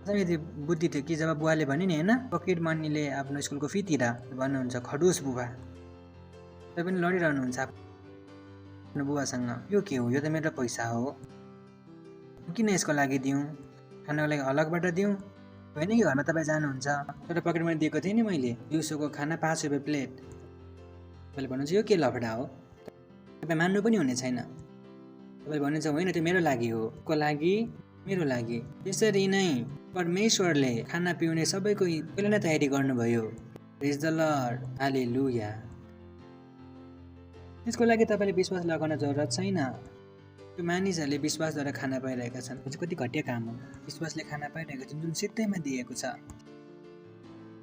यदि बुद्धि थियो कि जब बुवाले भने नि होइन पकेट मनीले आफ्नो स्कुलको फी तिर, भन्नुहुन्छ खडुस बुबा। तपाईँ पनि लडिरहनुहुन्छ आफ्नो बुवासँग, यो के हो? यो त मेरो पैसा हो, किन यसको लागि दिउँ? खानको लागि अलगबाट दिउँ? होइन कि घरमा तपाईँ जानुहुन्छ, तर पकेट मनी दिएको थिएँ नि मैले, दिउँसोको खाना 5 रुपियाँ प्लेट। तपाईँले भन्नुहुन्छ यो के लफडा हो? तपाईँ मान्नु पनि हुने छैन। तपाईँले भन्नुहुन्छ होइन त्यो मेरो लागि हो, को लागि? मेरो लागि। त्यसरी नै परमेश्वरले खाना पिउने सबैको पहिला नै तयारी गर्नुभयो। प्रेज द लर्ड, हालेलुया। त्यसको लागि तपाईँले विश्वास लगाउन जरुरत छैन। त्यो मानिसहरूले विश्वासद्वारा खाना पाइरहेका छन्। त्यो चाहिँ कति घटिया काम हो। विश्वासले खाना पाइरहेका छन् जुन सित्तैमा दिएको छ।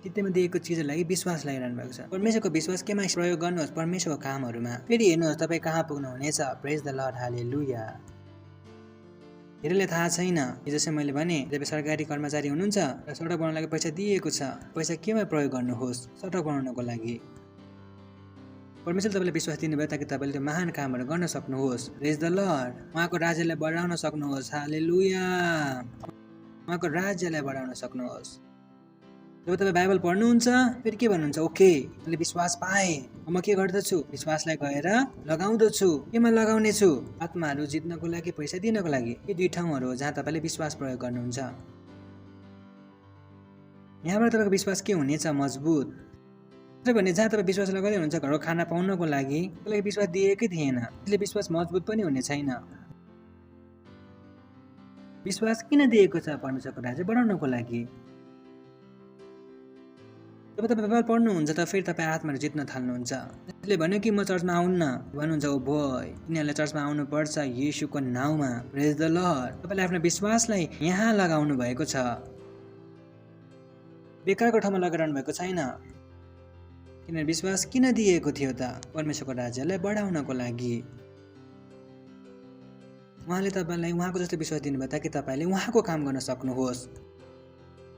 सित्तैमा दिएको चिजलाई विश्वास लगाइरहनु भएको छ। परमेश्वरको विश्वास केमा प्रयोग गर्नुहोस्? परमेश्वरको कामहरूमा। फेरि हेर्नुहोस् तपाईँ कहाँ पुग्नुहुनेछ। प्रेज द लर्ड, हालेलुया। धेरैले थाहा छैन, जसै मैले भने तपाईँ सरकारी कर्मचारी हुनुहुन्छ र सडक बनाउनको लागि पैसा दिएको छ। पैसा केमा प्रयोग गर्नुहोस्? सडक बनाउनको लागि। परमेश्वरले तपाईँलाई विश्वास दिनुभयो ताकि तपाईँले त्यो महान कामहरू गर्न सक्नुहोस्। प्रेज द लर्ड, उहाँको राज्यलाई बढाउन सक्नुहोस्। हालेलुया, उहाँको राज्यलाई बढाउन सक्नुहोस्। जब तपाईँ बाइबल पढ्नुहुन्छ फेरि के भन्नुहुन्छ? ओके, मैले विश्वास पाएँ, म के गर्दछु? विश्वासलाई गएर लगाउँदछु। केमा लगाउने छु? आत्माहरू जित्नको लागि, पैसा दिनको लागि। यी दुई ठाउँहरू हो जहाँ तपाईँले विश्वास प्रयोग गर्नुहुन्छ। यहाँबाट तपाईँको विश्वास के हुनेछ? मजबुत। भने जहाँ तपाईँ विश्वास लगाउँदै हुनुहुन्छ घरको खाना पाउनको लागि, त्यसलाई विश्वास दिएकै थिएन, त्यसले विश्वास मजबुत पनि हुने छैन। विश्वास किन दिएको छ? परमेश्वरको राज्य बढाउनको लागि। जब तपाईँ बाइबल पढ्नुहुन्छ त फेरि तपाईँ आत्माहरू जित्न थाल्नुहुन्छ। त्यसले भन्यो कि म चर्चमा आउन्न भन्नुहुन्छ, ओ भोय तिनीहरूले चर्चमा आउनुपर्छ येशूको नाउँमा। प्रेज द लर्ड, तपाईँले आफ्नो विश्वासलाई यहाँ लगाउनु भएको छ, बेकारको ठाउँमा लगाइरहनु भएको छैन। किनभने विश्वास किन दिएको थियो त? परमेश्वरको राज्यलाई बढाउनको लागि। उहाँले तपाईँलाई उहाँको जस्तो विश्वास दिनुभयो ताकि तपाईँले उहाँको काम गर्न सक्नुहोस्।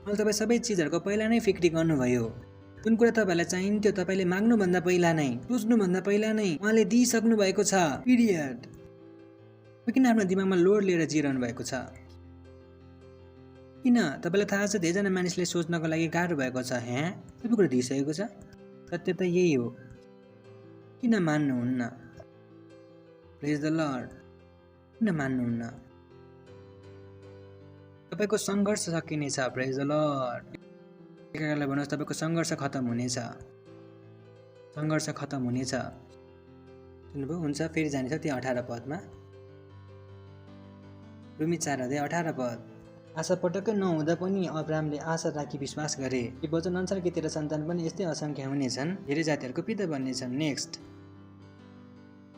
उहाँले तपाईँ सबै चिजहरूको पहिला नै फिक्री गर्नुभयो। जुन कुरा तपाईँलाई चाहिन्थ्यो तपाईँले माग्नुभन्दा पहिला नै, सोच्नुभन्दा पहिला नै उहाँले दिइसक्नु भएको छ। पिरियड। किन आफ्नो दिमागमा लोड लिएर जिरहनु भएको छ? किन? तपाईँलाई थाहा छ धेरैजना मानिसले सोच्नको लागि गाह्रो भएको छ। सबै कुरा दिइसकेको छ। सत्य त यही हो। किन मान्नुहुन्न? प्रेज द लर्ड, किन मान्नुहुन्न? तपाईँको सङ्घर्ष सकिनेछ। प्रेज द लर्ड, एकअर्कालाई भन्नुहोस् तपाईँको सङ्घर्ष खत्तम हुनेछ। सङ्घर्ष खत्तम हुनेछ। सुन्नुभयो? हुन्छ, फेरि जानेछ त्यो 18 पदमा। रोमी 4:18 पद। आशा पटक्कै नहुँदा पनि अब्राहमले आशा राखी विश्वास गरे कि वचन अनुसार कि तेरा सन्तान पनि यस्तै असङ्ख्य हुनेछन्, धेरै जातिहरूको पिता बन्नेछन्। नेक्स्ट,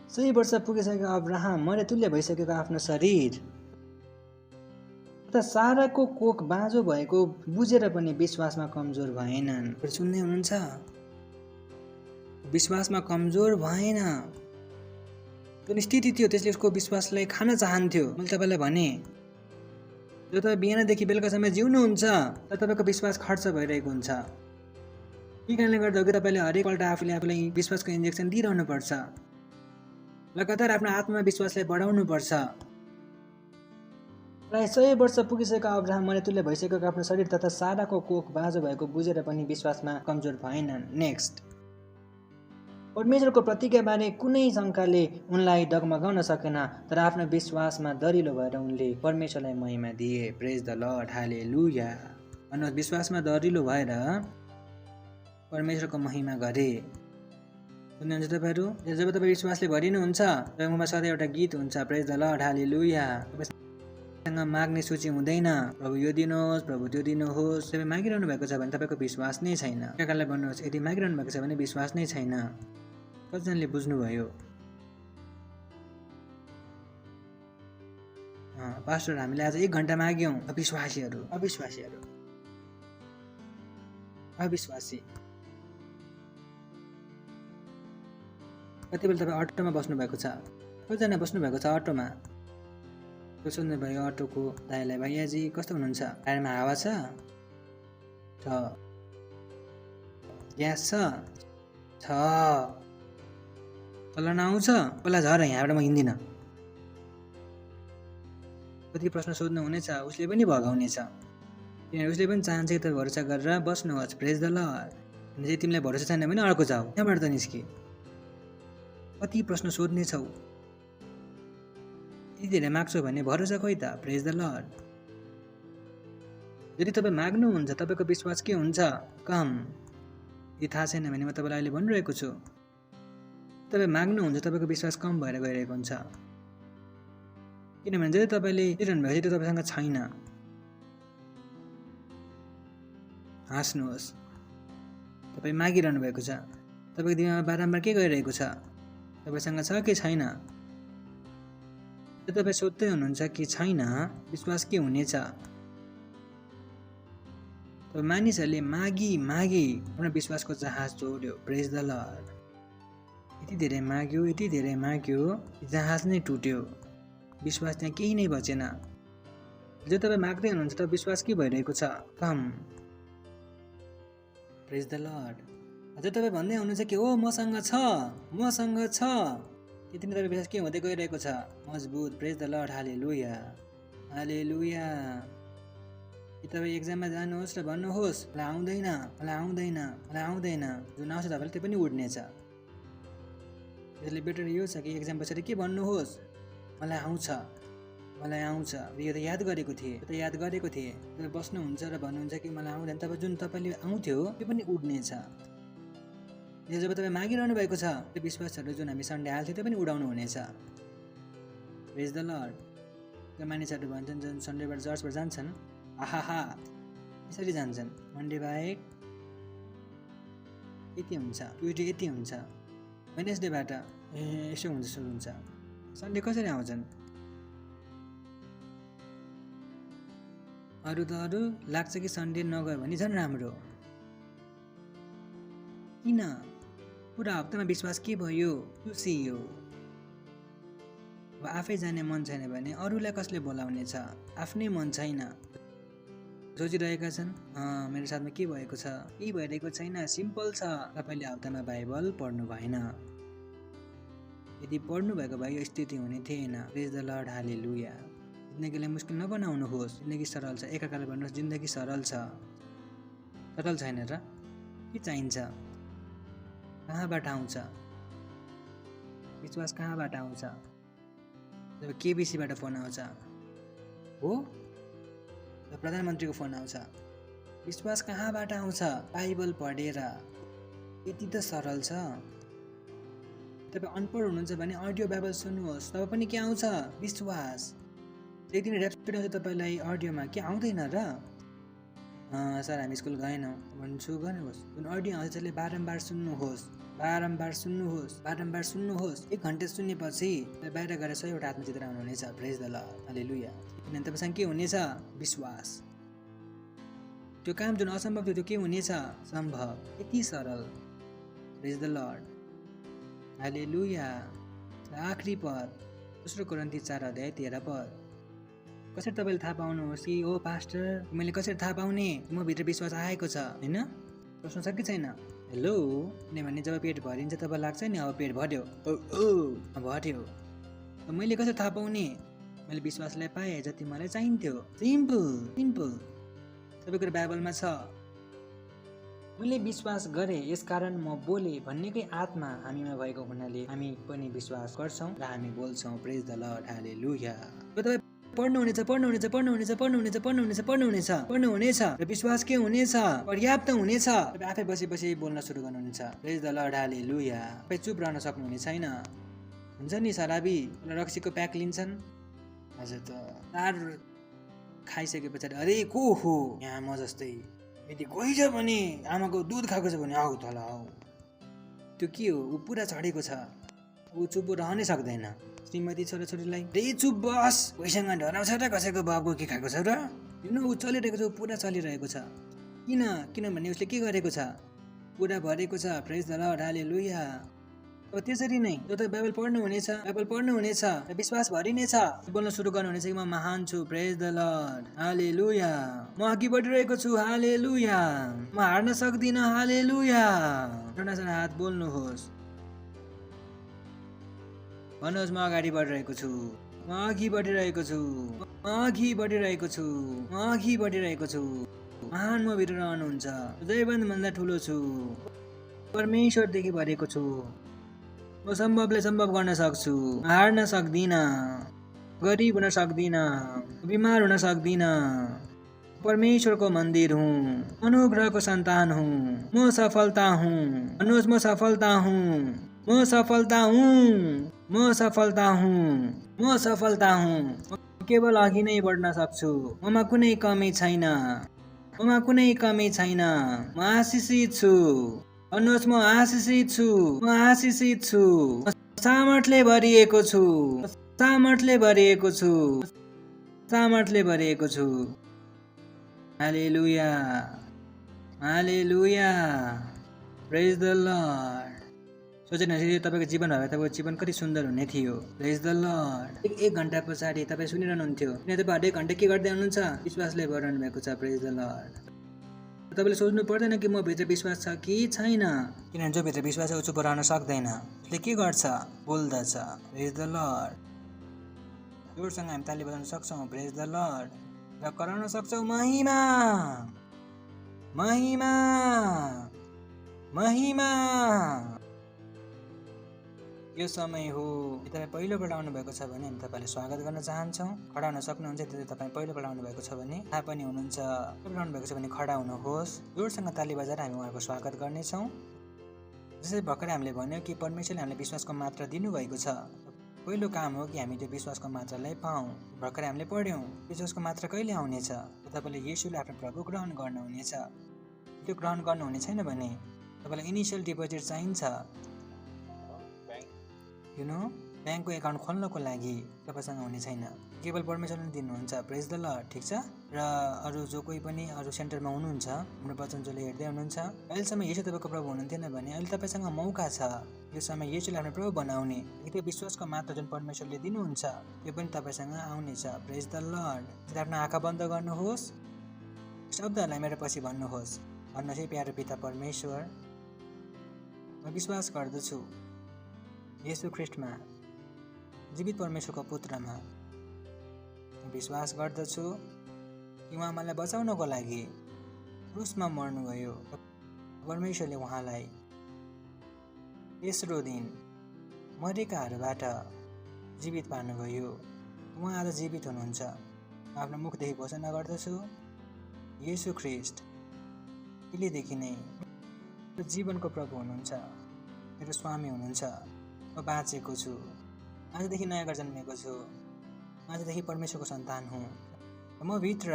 100 वर्ष पुगिसकेको अब्राहम मरे तुल्य भइसकेको आफ्नो शरीर त साराको कोख बाँझो भएको बुझेर पनि विश्वासमा कमजोर भएनन्। सुन्दै हुनुहुन्छ? विश्वासमा कमजोर भएन। जुन स्थिति थियो त्यसले उसको विश्वासलाई खान चाहन्थ्यो। मैले तपाईँलाई भने जो तपाईँ बिहानदेखि बेलुकासम्म जिउनुहुन्छ तर तपाईँको विश्वास खर्च भइरहेको हुन्छ। यही कारणले गर्दा हो कि तपाईँले हरेकपल्ट आफूलाई विश्वासको इन्जेक्सन दिइरहनु पर्छ। लगातार आफ्नो आत्मविश्वासलाई बढाउनुपर्छ। प्राय 100 वर्ष पुगिसकेका अब्राहम मरेतुल्य भइसकेको आफ्नो शरीर तथा साराको कोख बाँझो भएको बुझेर पनि विश्वासमा कमजोर भएनन्। नेक्स्ट, परमेश्वरको प्रतिज्ञाबारे कुनै शङ्काले उनलाई डगमगाउन सकेन, तर आफ्नो विश्वासमा दरिलो भएर उनले परमेश्वरलाई महिमा दिए। प्रेज द लर्ड, हालेलुया। भन्नुहोस्, विश्वासमा दरिलो भएर परमेश्वरको महिमा गरे। सुन्नुहुन्छ तपाईँहरू? जब तपाईँ विश्वासले भरिनुहुन्छ तपाईँमा सधैँ एउटा गीत हुन्छ, प्रेज द लर्ड, हालेलुया। तपाईँसँग माग्ने सूची हुँदैन, प्रभु यो दिनुहोस्, प्रभु त्यो दिनुहोस्। तपाईँ मागिरहनु भएको छ भने तपाईँको विश्वास नै छैन। एकालाई भन्नुहोस्, यदि मागिरहनु भएको छ भने विश्वास नै छैन। कतिजनाले बुझ्नुभयो? पास्टर, हामीले आज 1 घन्टा माग्यौँ। अविश्वासी। कति बेला तपाईँ अटोमा बस्नुभएको छ? कतिजना बस्नुभएको छ अटोमा? त्यो सोध्नुभयो अटोको दाइलाई, भैयाजी कस्तो हुनुहुन्छ? टायरमा हावा छ? ग्यास छ? चलाउन आउँछ? पहिला झर, यहाँबाट म हिँड्दिनँ। कति प्रश्न सोध्नुहुनेछ, उसले पनि भगाउनेछ। किनभने उसले पनि चाहन्छ कि तपाईँ भरोसा गरेर बस्नुहोस्। प्रेज द लर्ड। यदि तिमीलाई भरोसा छैन भने अर्को जाऊ, त्यहाँबाट त निस्कि। कति प्रश्न सोध्नेछौ? यति धेरै माग्छौ भने भरोसा खोइ त। प्रेज द लर्ड। यदि तपाईँ माग्नुहुन्छ तपाईँको विश्वास के हुन्छ? कम। यदि थाहा छैन भने म तपाईँलाई अहिले भनिरहेको छु, तपाईँ माग्नुहुन्छ तपाईँको विश्वास कम भएर गइरहेको हुन्छ। किनभने जति तपाईँले दिइरहनु भएको छ त्यो तपाईँसँग छैन। हाँस्नुहोस्, तपाईँ मागिरहनु भएको छ, तपाईँको दिमागमा बारम्बार के गरिरहेको छ? तपाईँसँग छ कि छैन? तपाईँ सोध्दै हुनुहुन्छ कि छैन, विश्वास के हुनेछ? तपाईँ मानिसहरूले मागी आफ्नो विश्वासको जहाज जोड्यो। प्रेज द लर्ड। यति धेरै माग्यो, जहाज नै टुट्यो। विश्वास त्यहाँ केही नै बचेन। जो तपाईँ माग्दै हुनुहुन्छ त विश्वास के भइरहेको छ? कम। प्रेज द लर्ड। अझ तपाईँ भन्दै हुनुहुन्छ कि ओ मसँग छ, त्यति नै तपाईँ विश्वास के हुँदै गइरहेको छ? मजबुत। प्रेज द लर्ड, हालेलुया। कि तपाईँ एक्जाममा जानुहोस् र भन्नुहोस् मलाई आउँदैन, जुन आउँछ तपाईँले त्यो पनि उड्नेछ। यसले बेटर यो छ कि एक्जाम पछाडि के भन्नुहोस्? मलाई आउँछ, यो त याद गरेको थिएँ। तपाईँ बस्नुहुन्छ र भन्नुहुन्छ कि मलाई आउँदैन, तपाईँ जुन तपाईँले आउँथ्यो त्यो पनि उड्नेछ। जब तपाईँ मागिरहनु भएको छ त्यो विश्वासहरू जुन हामी सन्डे हाल्थ्यो त्यो पनि उडाउनु हुनेछ। प्रेज द लर्ड। त्यो मानिसहरू भन्छन् जुन सन्डेबाट चर्चबाट जान्छन्, आहा यसरी जान्छन्, मन्डे बाहेक यति हुन्छ, ट्युसडे यति हुन्छ, वेडनेसडेबाट यसो हुन्छ, सन्डे कसरी आउँछन्? अरू लाग्छ कि सन्डे नगयो भने झन् राम्रो। किन? पुरा हप्तामा विश्वास के भयो? चुसियो। अब आफै जाने मन छैन भने अरूलाई कसले बोलाउने छ? आफ्नै मन छैन। सोचिरहेका छन् मेरो साथमा के भएको छ? केही भइरहेको छैन, सिम्पल छ। तपाईँले हप्तामा बाइबल पढ्नु भएन। यदि पढ्नु भएको भए यो स्थिति हुने थिएन। प्रेज द लर्ड, हालेलुया। जिन्दगीलाई मुस्किल नबनाउनुहोस्। जिन्दगी सरल छ। एकाकालाई भन्नुहोस्, जिन्दगी सरल छ। सरल छैन र? के चाहिन्छ? कहाँबाट आउँछ? विश्वास कहाँबाट आउँछ? जब केबिसीबाट फोन आउँछ हो, प्रधानमन्त्रीको फोन आउँछ, विश्वास कहाँबाट आउँछ? बाइबल पढेर। यति त सरल छ। तपाईँ अनपढ हुनुहुन्छ भने अडियो बाइबल सुन्नुहोस्, तब पनि के आउँछ? विश्वास। एक दिन ऱ्याप्सोडी आउँछ तपाईँलाई अडियोमा, के आउँदैन र? सर हामी स्कुल गएनौँ भन्छु, गर्नुहोस्। जुन अडियो आउँछ त्यसले बारम्बार सुन्नुहोस्। 1 घन्टा सुन्नेपछि बाहिर गएर 100वटा आत्मचित्र आउनुहुनेछ। प्रेज द लर्ड, हालेलुया। किनभने तपाईँसँग के हुनेछ? विश्वास। त्यो काम जुन असम्भव थियो त्यो के हुनेछ? सम्भव। यति सरल। प्रेज द लर्ड, हालेलुया। आखिरी पद 2 कोरिन्थी 4:13। कसरी तपाईँले थाहा पाउनुहोस् कि ओ पास्टर मैले कसरी थाहा पाउने म भित्र विश्वास आएको छ? होइन, प्रश्न छ कि छैन? हेलो किनभने जब पेट भरिन्छ तब लाग्छ नि अब पेट भर्यो भर्यो मैले कसरी थाहा पाउने मैले विश्वासलाई पाएँ जति मलाई चाहिन्थ्यो सिम्पल सिम्पल सबै कुरा बाइबलमा छ मैले विश्वास गरेँ यसकारण म बोले भन्नेकै आत्मा हामीमा भएको हुनाले हामी पनि विश्वास गर्छौँ र हामी बोल्छौँ प्रेज द लर्ड हालेलुया तपाईँ पढ्नुहुनेछ पढ्नुहुनेछ पढ्नुहुनेछ पढ्नुहुनेछ पढ्नुहुनेछ पढ्नुहुनेछ पढ्नुहुनेछ र विश्वास के हुनेछ पर्याप्त हुनेछ तपाईँ आफै बसी बसी बोल्न सुरु गर्नुहुनेछ प्रेज द लर्ड हालेलुया तपाईँ चुप रहन सक्नुहुने छैन हुन्छ नि शराबी रक्सीको प्याक लिन्छन् हजुर त तार खाइसके पछाडि अरे को हो यहाँ म जस्तै यदि कोही छ भने आमाको दुध खाएको छ भने आऊ तल आऊ त्यो के हो ऊ पुरा चढेको छ ऊ चुप रहनै सक्दैन श्रीमती छोराछोरीलाई रे चुप बस कोहीसँग डराउँछ र कसैको बाबुको के खाएको छ र ऊ चलिरहेको छ ऊ पुरा चलिरहेको छ किनभने उसले के गरेको छ पुरा भरेको छ प्रेज द लर्ड हालेलुया अब त्यसरी नै जो त बाइबल पढ्नुहुनेछ र विश्वास भरिनेछ बोल्न सुरु गर्नुहुनेछ कि म महान छु प्रेज द लर्ड हालेलुया म अघि बढिरहेको छु हालेलुया म हार्न सक्दिनँ हालेलुया एउटा हात बोल्नुहोस् भन्नुहोस् म अगाडि बढिरहेको छु म अघि बढिरहेको छु म अघि बढिरहेको छु म अघि बढिरहेको छु महान म भित्र रहनुहुन्छ जयवन्त ठुलो छु परमेश्वरदेखि भरेको छु म सम्भवले सम्भव गर्न सक्छु हार्न सक्दिनँ गरिब हुन सक्दिनँ बिमार हुन सक्दिनँ परमेश्वरको मन्दिर हुँ अनुग्रहको सन्तान हुँ म सफलता हुँ भन्नुहोस् म सफलता हुँ म सफलता हुँ म सफलता हुँ म सफलता हुँ केवल अघि नै बढ्न सक्छु ममा कुनै कमी छैन ममा कुनै कमी छैन म आशिषित छु भन्नुहोस् म आशिषित छु म आशिषित छु सामर्थ्यले भरिएको छु सामर्थ्यले भरिएको छु सामर्थ्यले भरिएको छु हालेलुया हालेलुया प्रेज द लर्ड सोच्नुहोस् तपाईँको जीवन भए तपाईँको जीवन कति सुन्दर हुने थियो प्रेज द लर्ड एक घन्टा पछाडि तपाईँ सुनिरहनुहुन्थ्यो किन तपाईँ हरेक घन्टा के गर्दै हुनुहुन्छ विश्वासले भरिरहनु भएको छ प्रेज द लर्ड तपाईँले सोच्नु पर्दैन कि म भित्र विश्वास छ कि छैन किनभने जो भित्र विश्वास ऊ चुप रहन सक्दैन उसले के गर्छ बोल्दछ प्रेज द लर्ड जोडसँग हामी ताली बजाउन सक्छौँ प्रेज द लर्ड र कराउन सक्छौँ महिमा महिमा महिमा यो समय हो तपाईँ पहिलोपल्ट आउनु भएको छ भने हामी तपाईँलाई स्वागत गर्न चाहन्छौँ खडा हुन सक्नुहुन्छ यदि तपाईँ पहिलोपल्ट आउनु भएको छ भने थाहा पनि हुनुहुन्छ आउनु भएको छ भने खडा हुनुहोस् जोडसँग ताली बजाएर हामी उहाँको स्वागत गर्नेछौँ जसरी भर्खर हामीले भन्यौँ कि परमेश्वरले हामीलाई विश्वासको मात्रा दिनुभएको छ पहिलो काम हो कि हामी त्यो विश्वासको मात्रालाई पाऊँ भर्खर हामीले पढ्यौँ विश्वासको मात्रा कहिले आउनेछ तपाईँले येशूलाई आफ्नो प्रभु ग्रहण गर्नुहुनेछ त्यो ग्रहण गर्नुहुने छैन भने तपाईँलाई इनिसियल डिपोजिट चाहिन्छ ब्याङ्कको एकाउन्ट खोल्नको लागि तपाईँसँग हुने छैन केवल परमेश्वरले दिनुहुन्छ प्रेज द लर्ड ठिक छ र अरू जो कोही पनि अरू सेन्टरमा हुनुहुन्छ हाम्रो वचन जसले हेर्दै हुनुहुन्छ अहिलेसम्म येशू तपाईँको प्रभु हुनुहुन्थेन भने अहिले तपाईँसँग मौका छ यो समय येशूलाई आफ्नो प्रभु बनाउने त्यो विश्वासको मात्रा जुन परमेश्वरले दिनुहुन्छ त्यो पनि तपाईँसँग आउनेछ प्रेज द लर्ड आफ्नो आँखा बन्द गर्नुहोस् शब्दहरूलाई मेरो पछि भन्नुहोस् भन्नुहोस् है प्यारो पिता परमेश्वर म विश्वास गर्दछु येशू ख्रीष्टमा जीवित परमेश्वरको पुत्रमा विश्वास गर्दछु कि उहाँ मलाई बचाउनको लागि क्रुसमा मर्नुभयो परमेश्वरले उहाँलाई तेस्रो दिन मरेकाहरूबाट जीवित पार्नुभयो उहाँ आज जीवित हुनुहुन्छ आफ्नो मुखदेखि घोषणा गर्दछु येशू ख्रीष्ट अहिलेदेखि नै जीवनको प्रभु हुनुहुन्छ मेरो स्वामी हुनुहुन्छ म बाँचेको छु आजदेखि नयाँ घर जन्मेको छु आजदेखि परमेश्वरको सन्तान हुँ र म भित्र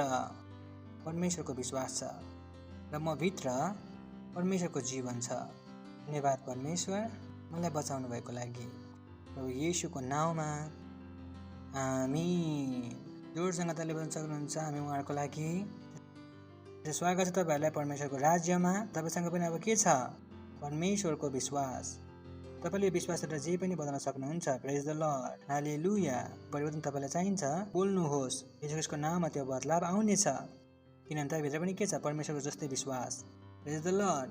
परमेश्वरको विश्वास छ र म भित्र परमेश्वरको जीवन छ धन्यवाद परमेश्वर मलाई बचाउनु भएको लागि प्रभु येशूको नाउँमा आमीन जोडसँग ताली बजाउन सक्नुहुन्छ हामी उहाँहरूको लागि स्वागत छ तपाईँहरूलाई परमेश्वरको राज्यमा तपाईँसँग पनि अब के छ परमेश्वरको विश्वास तपाईँले विश्वासबाट जे पनि बताउन सक्नुहुन्छ प्रेज द लर्ड हालेलुया परिवर्तन तपाईँलाई चाहिन्छ बोल्नुहोस् येशूको नाममा त्यो बदलाव आउनेछ किनभने तपाईँभित्र पनि के छ परमेश्वरको जस्तै विश्वास प्रेज द लर्ड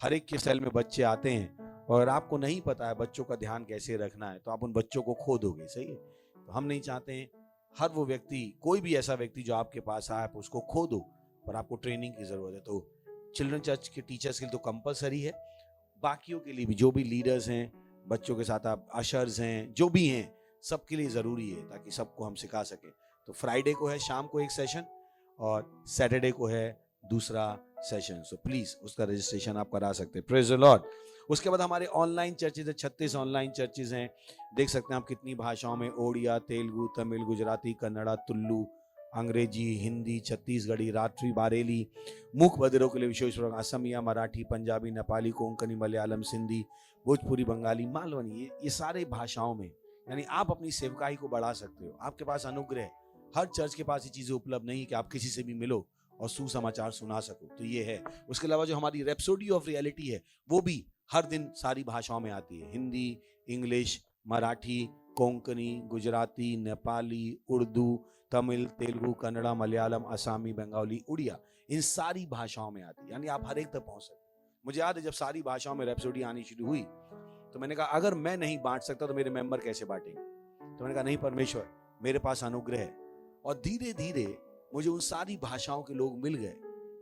हर एक के सेल में बच्चे आते हैं और आपको नहीं पता है बच्चों का ध्यान कैसे रखना है, तो आप उन बच्चों को खो दोगे। सही है? तो हम नहीं चाहते हैं हर वो व्यक्ति, कोई भी ऐसा व्यक्ति जो आपके पास आए आप उसको खो दो, पर आपको ट्रेनिंग की जरूरत है। तो चिल्ड्रन चर्च के टीचर्स के लिए तो कंपलसरी है, बाकियों के लिए भी, जो भी लीडर्स हैं, बच्चों के साथ आप अशर्स हैं, जो भी हैं, सबके लिए जरूरी है ताकि सबको हम सिखा सकें। तो फ्राइडे को है शाम को एक सेशन और सैटरडे को है दूसरा सेशन। सो प्लीज उसका रजिस्ट्रेशन आप करा सकते हैं। प्रेज द लॉर्ड। उसके बाद हमारे ऑनलाइन चर्चेज है, 36 ऑनलाइन चर्चेज हैं। देख सकते हैं आप कितनी भाषाओं में, ओडिया, तेलुगु, तमिल, गुजराती, कन्नड़ा, तुल्लू, अंग्रेजी, हिंदी, छत्तीसगढ़ी, रात्रि, बारेली, मूक बधिरों के लिए विशेष प्रोग्राम, असमिया, मराठी, पंजाबी, नेपाली, कोंकणी, मलयालम, सिंधी, भोजपुरी, बंगाली, मालवनी, ये सारे भाषाओं में, यानी आप अपनी सेवकाई को बढ़ा सकते हो। आपके पास अनुग्रह है। हर चर्च के पास ये चीजें उपलब्ध नहीं कि आप किसी से भी मिलो और सुसमाचार सुना सको, तो ये है। उसके अलावा जो हमारी रेप्सोडी ऑफ रियलिटी है वो भी हर दिन सारी भाषाओं में आती है, Hindi, English, Marathi, Konkani, Gujarati, Nepali, Urdu, Tamil, Telugu, Kannada, Malayalam, Asami, Bengali, Odia, in sari भाषाओं में आती है, यानी आप हर एक तक पहुंच सकते। मुझे याद है जब सारी भाषाओं में रेप्सोडी आनी शुरू हुई तो मैंने कहा अगर मैं नहीं बांट सकता तो मेरे मेंबर कैसे बांटेंगे। तो मैंने कहा नहीं परमेश्वर, मेरे पास अनुग्रह है। और धीरे धीरे मुझे उन सारी भाषाओं के लोग मिल गए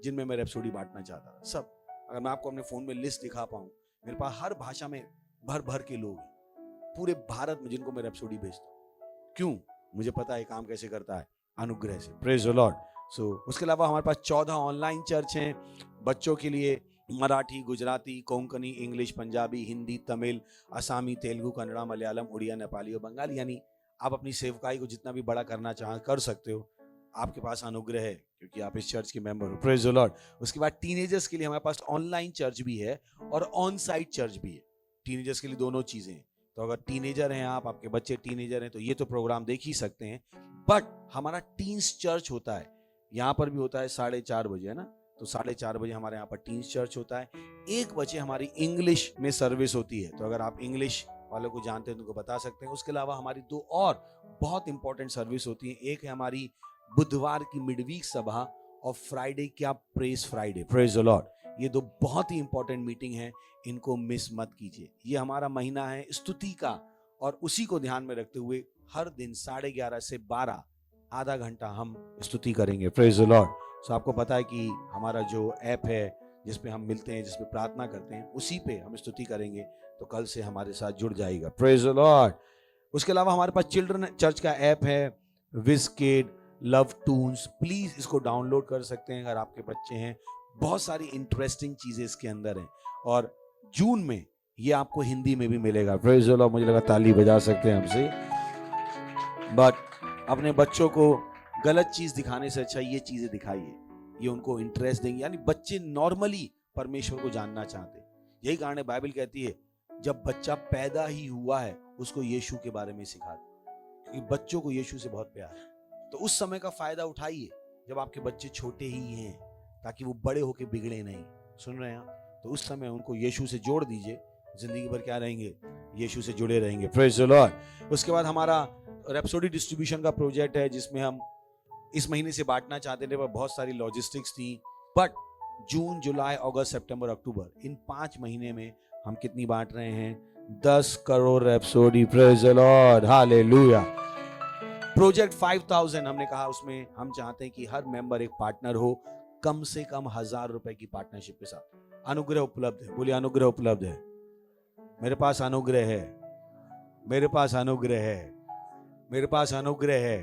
जिनमें मैं रेप्सोडी बांटना चाहता था। सब, अगर मैं आपको अपने फोन में लिस्ट दिखा पाऊं, मेरे पास हर भाषा में भर भर के लोग हैं पूरे भारत में जिनको मैं रेप्सोडी भेजता हूं। क्यों? मुझे पता है काम कैसे करता है, अनुग्रह से। प्रेज द लॉर्ड। सो उसके अलावा हमारे पास 14 ऑनलाइन चर्च हैं बच्चों के लिए, मराठी, गुजराती, कोंकणी, इंग्लिश, पंजाबी, हिंदी, तमिल, असामी, तेलुगु, कन्नड़ा, मलयालम, उड़िया, नेपाली और बंगाली। यानी आप अपनी सेवकाई को जितना भी बड़ा करना चाह कर सकते हो, आपके पास अनुग्रह है क्योंकि आप इस चर्च के मेंबर हो। प्रेज द लॉर्ड। उसके बाद टीनेजर्स के लिए हमारे पास ऑनलाइन चर्च भी है और ऑन साइट चर्च भी है। टीनेजर्स के लिए दोनों चीजें हैं। तो अगर टीनेजर हैं आप, आपके बच्चे टीनेजर हैं, तो ये तो प्रोग्राम देख ही सकते हैं। बट हमारा टीन्स चर्च होता है, यहाँ पर भी होता है 4:30 बजे, है ना? तो 4:30 बजे हमारे यहाँ पर टीन्स चर्च होता है। 1 बजे हमारी इंग्लिश में सर्विस होती है, तो अगर आप इंग्लिश वालों को जानते हैं तो उनको बता सकते हैं। उसके अलावा हमारी 2 और बहुत इंपॉर्टेंट सर्विस होती है। एक है हमारी बुधवार की मिडवीक सभा और फ्राइडे क्या प्रेज फ्राइडे। Praise the Lord. ये 2 बहुत ही इंपॉर्टेंट मीटिंग है, इनको मिस मत कीजिए। ये हमारा महीना है स्तुति का और उसी को ध्यान में रखते हुए हर दिन 11:30 से 12 आधा घंटा हम स्तुति करेंगे। प्रेज द लॉर्ड। सो आपको पता है कि हमारा जो ऐप है जिसपे हम मिलते हैं, जिसपे प्रार्थना करते हैं, उसी पे हम स्तुति करेंगे, तो कल से हमारे साथ जुड़ जाएगा। प्रेज द लॉर्ड। उसके अलावा हमारे पास चिल्ड्रन चर्च का ऐप है, विज़किड, लव टून्स। प्लीज इसको डाउनलोड कर सकते हैं अगर आपके बच्चे हैं। बहुत सारी इंटरेस्टिंग चीजें इसके अंदर हैं और जून में ये आपको हिंदी में भी मिलेगा। प्रेज द लॉर्ड। मुझे लगा ताली बजा सकते हैं हमसे। बट अपने बच्चों को गलत चीज दिखाने से अच्छा ये चीजें दिखाइए, ये उनको इंटरेस्ट देंगे। यानी बच्चे नॉर्मली परमेश्वर को जानना चाहते। यही कारण है बाइबल कहती है जब बच्चा पैदा ही हुआ है उसको यीशु के बारे में सिखा दो, क्योंकि बच्चों को यीशु से बहुत प्यार है। तो उस समय का फायदा उठाइए जब आपके बच्चे छोटे ही हैं, ताकि वो बड़े होके बिगड़े नहीं। सुन रहे हैं आप? तो उस समय उनको यीशु से जोड़ दीजिए, जिंदगी भर क्या रहेंगे, यीशु से जुड़े रहेंगे। प्रेज द लॉर्ड। उसके बाद हमारा रेप्सोडी डिस्ट्रीब्यूशन का प्रोजेक्ट है जिसमें हम इस महीने से बांटना चाहते थे, पर बहुत सारी लॉजिस्टिक्स थी। But June, July, August, September, October, in 5 महीने में हम कितनी बांट रहे हैं? 10 करोड़ रेप्सोडी। प्रेज द लॉर्ड। हालेलुया। प्रोजेक्ट 5000 हमने कहा, उसमें हम चाहते हैं कि हर मेंबर एक पार्टनर हो, कम से कम 1000 रुपए की पार्टनरशिप के साथ। अनुग्रह उपलब्ध है। बोलिए अनुग्रह उपलब्ध है। मेरे पास अनुग्रह है, मेरे पास अनुग्रह है, मेरे पास अनुग्रह है।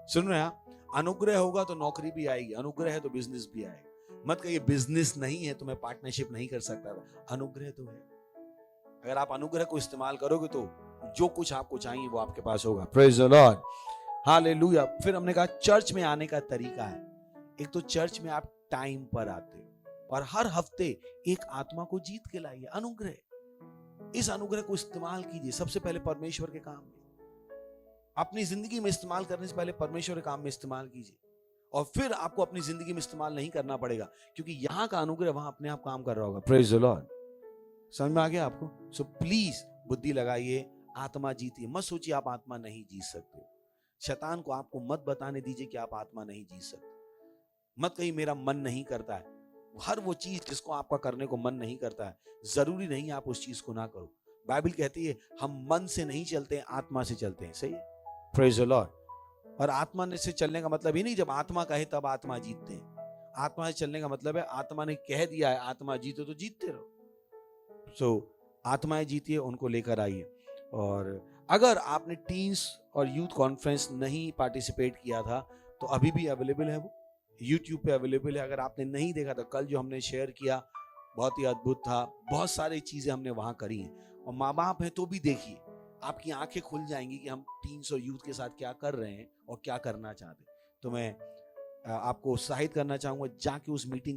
सुन रहे हैं आप? अनुग्रह होगा तो नौकरी भी आएगी, अनुग्रह है तो बिजनेस भी आएगा। मत कहिए बिजनेस नहीं है तो मैं पार्टनरशिप नहीं कर सकता। अनुग्रह तो है। अगर आप अनुग्रह को इस्तेमाल करोगे तो जो कुछ आपको चाहिए वो आपके पास होगा। प्रेज द लॉर्ड। हालेलुया। फिर हमने कहा चर्च में आने का तरीका है। एक तो चर्च में आप टाइम पर आते हो और हर हफ्ते एक आत्मा को जीत के लाइए। अनुग्रह, इस अनुग्रह को इस्तेमाल कीजिए सबसे पहले परमेश्वर के काम में। अपनी जिंदगी में इस्तेमाल करने से पहले परमेश्वर के काम में इस्तेमाल कीजिए, और फिर आपको अपनी जिंदगी में इस्तेमाल नहीं करना पड़ेगा, क्योंकि यहां का अनुग्रह वहां अपने आप काम कर रहा होगा। प्रेज द लॉर्ड। समझ में आ गया आपको? सो प्लीज बुद्धि लगाइए, आत्मा जीतिए। मत सोचिए आप आत्मा नहीं जीत सकते। शैतान को आपको मत बताने दीजिए कि आप आत्मा नहीं जीत सकते। मत कहिए मेरा मन नहीं करता है। हर वो चीज जिसको आपका करने को मन नहीं करता है, जरूरी नहीं आप उस चीज को ना करो। बाइबल कहती है हम मन से नहीं चलते हैं, आत्मा से चलते हैं। सही है, प्रेज द लॉर्ड। और आत्मा से चलने का मतलब ही नहीं जब आत्मा कहे तब आत्मा जीतते हैं। आत्मा से चलने का मतलब है आत्मा ने कह दिया है आत्मा जीतो तो जीतते रहो। सो आत्माएं जीतिए, उनको लेकर आइए। और अगर आपने टीन्स और यूथ कॉन्फ्रेंस नहीं पार्टिसिपेट किया था तो अभी भी अवेलेबल है, वो YouTube पे अवेलेबल है। अगर आपने नहीं देखा तो कल जो हमने शेयर किया बहुत ही अद्भुत था, बहुत सारी चीजें हमने वहां करी हैं। और माँ बाप हैं तो भी देखिए, आपकी आंखें खुल जाएंगी कि हम टीन्स और यूथ के साथ क्या कर रहे हैं और क्या करना चाहते हैं। तो मैं आपको उत्साहित करना चाहूंगा, जाके उस मीटिंग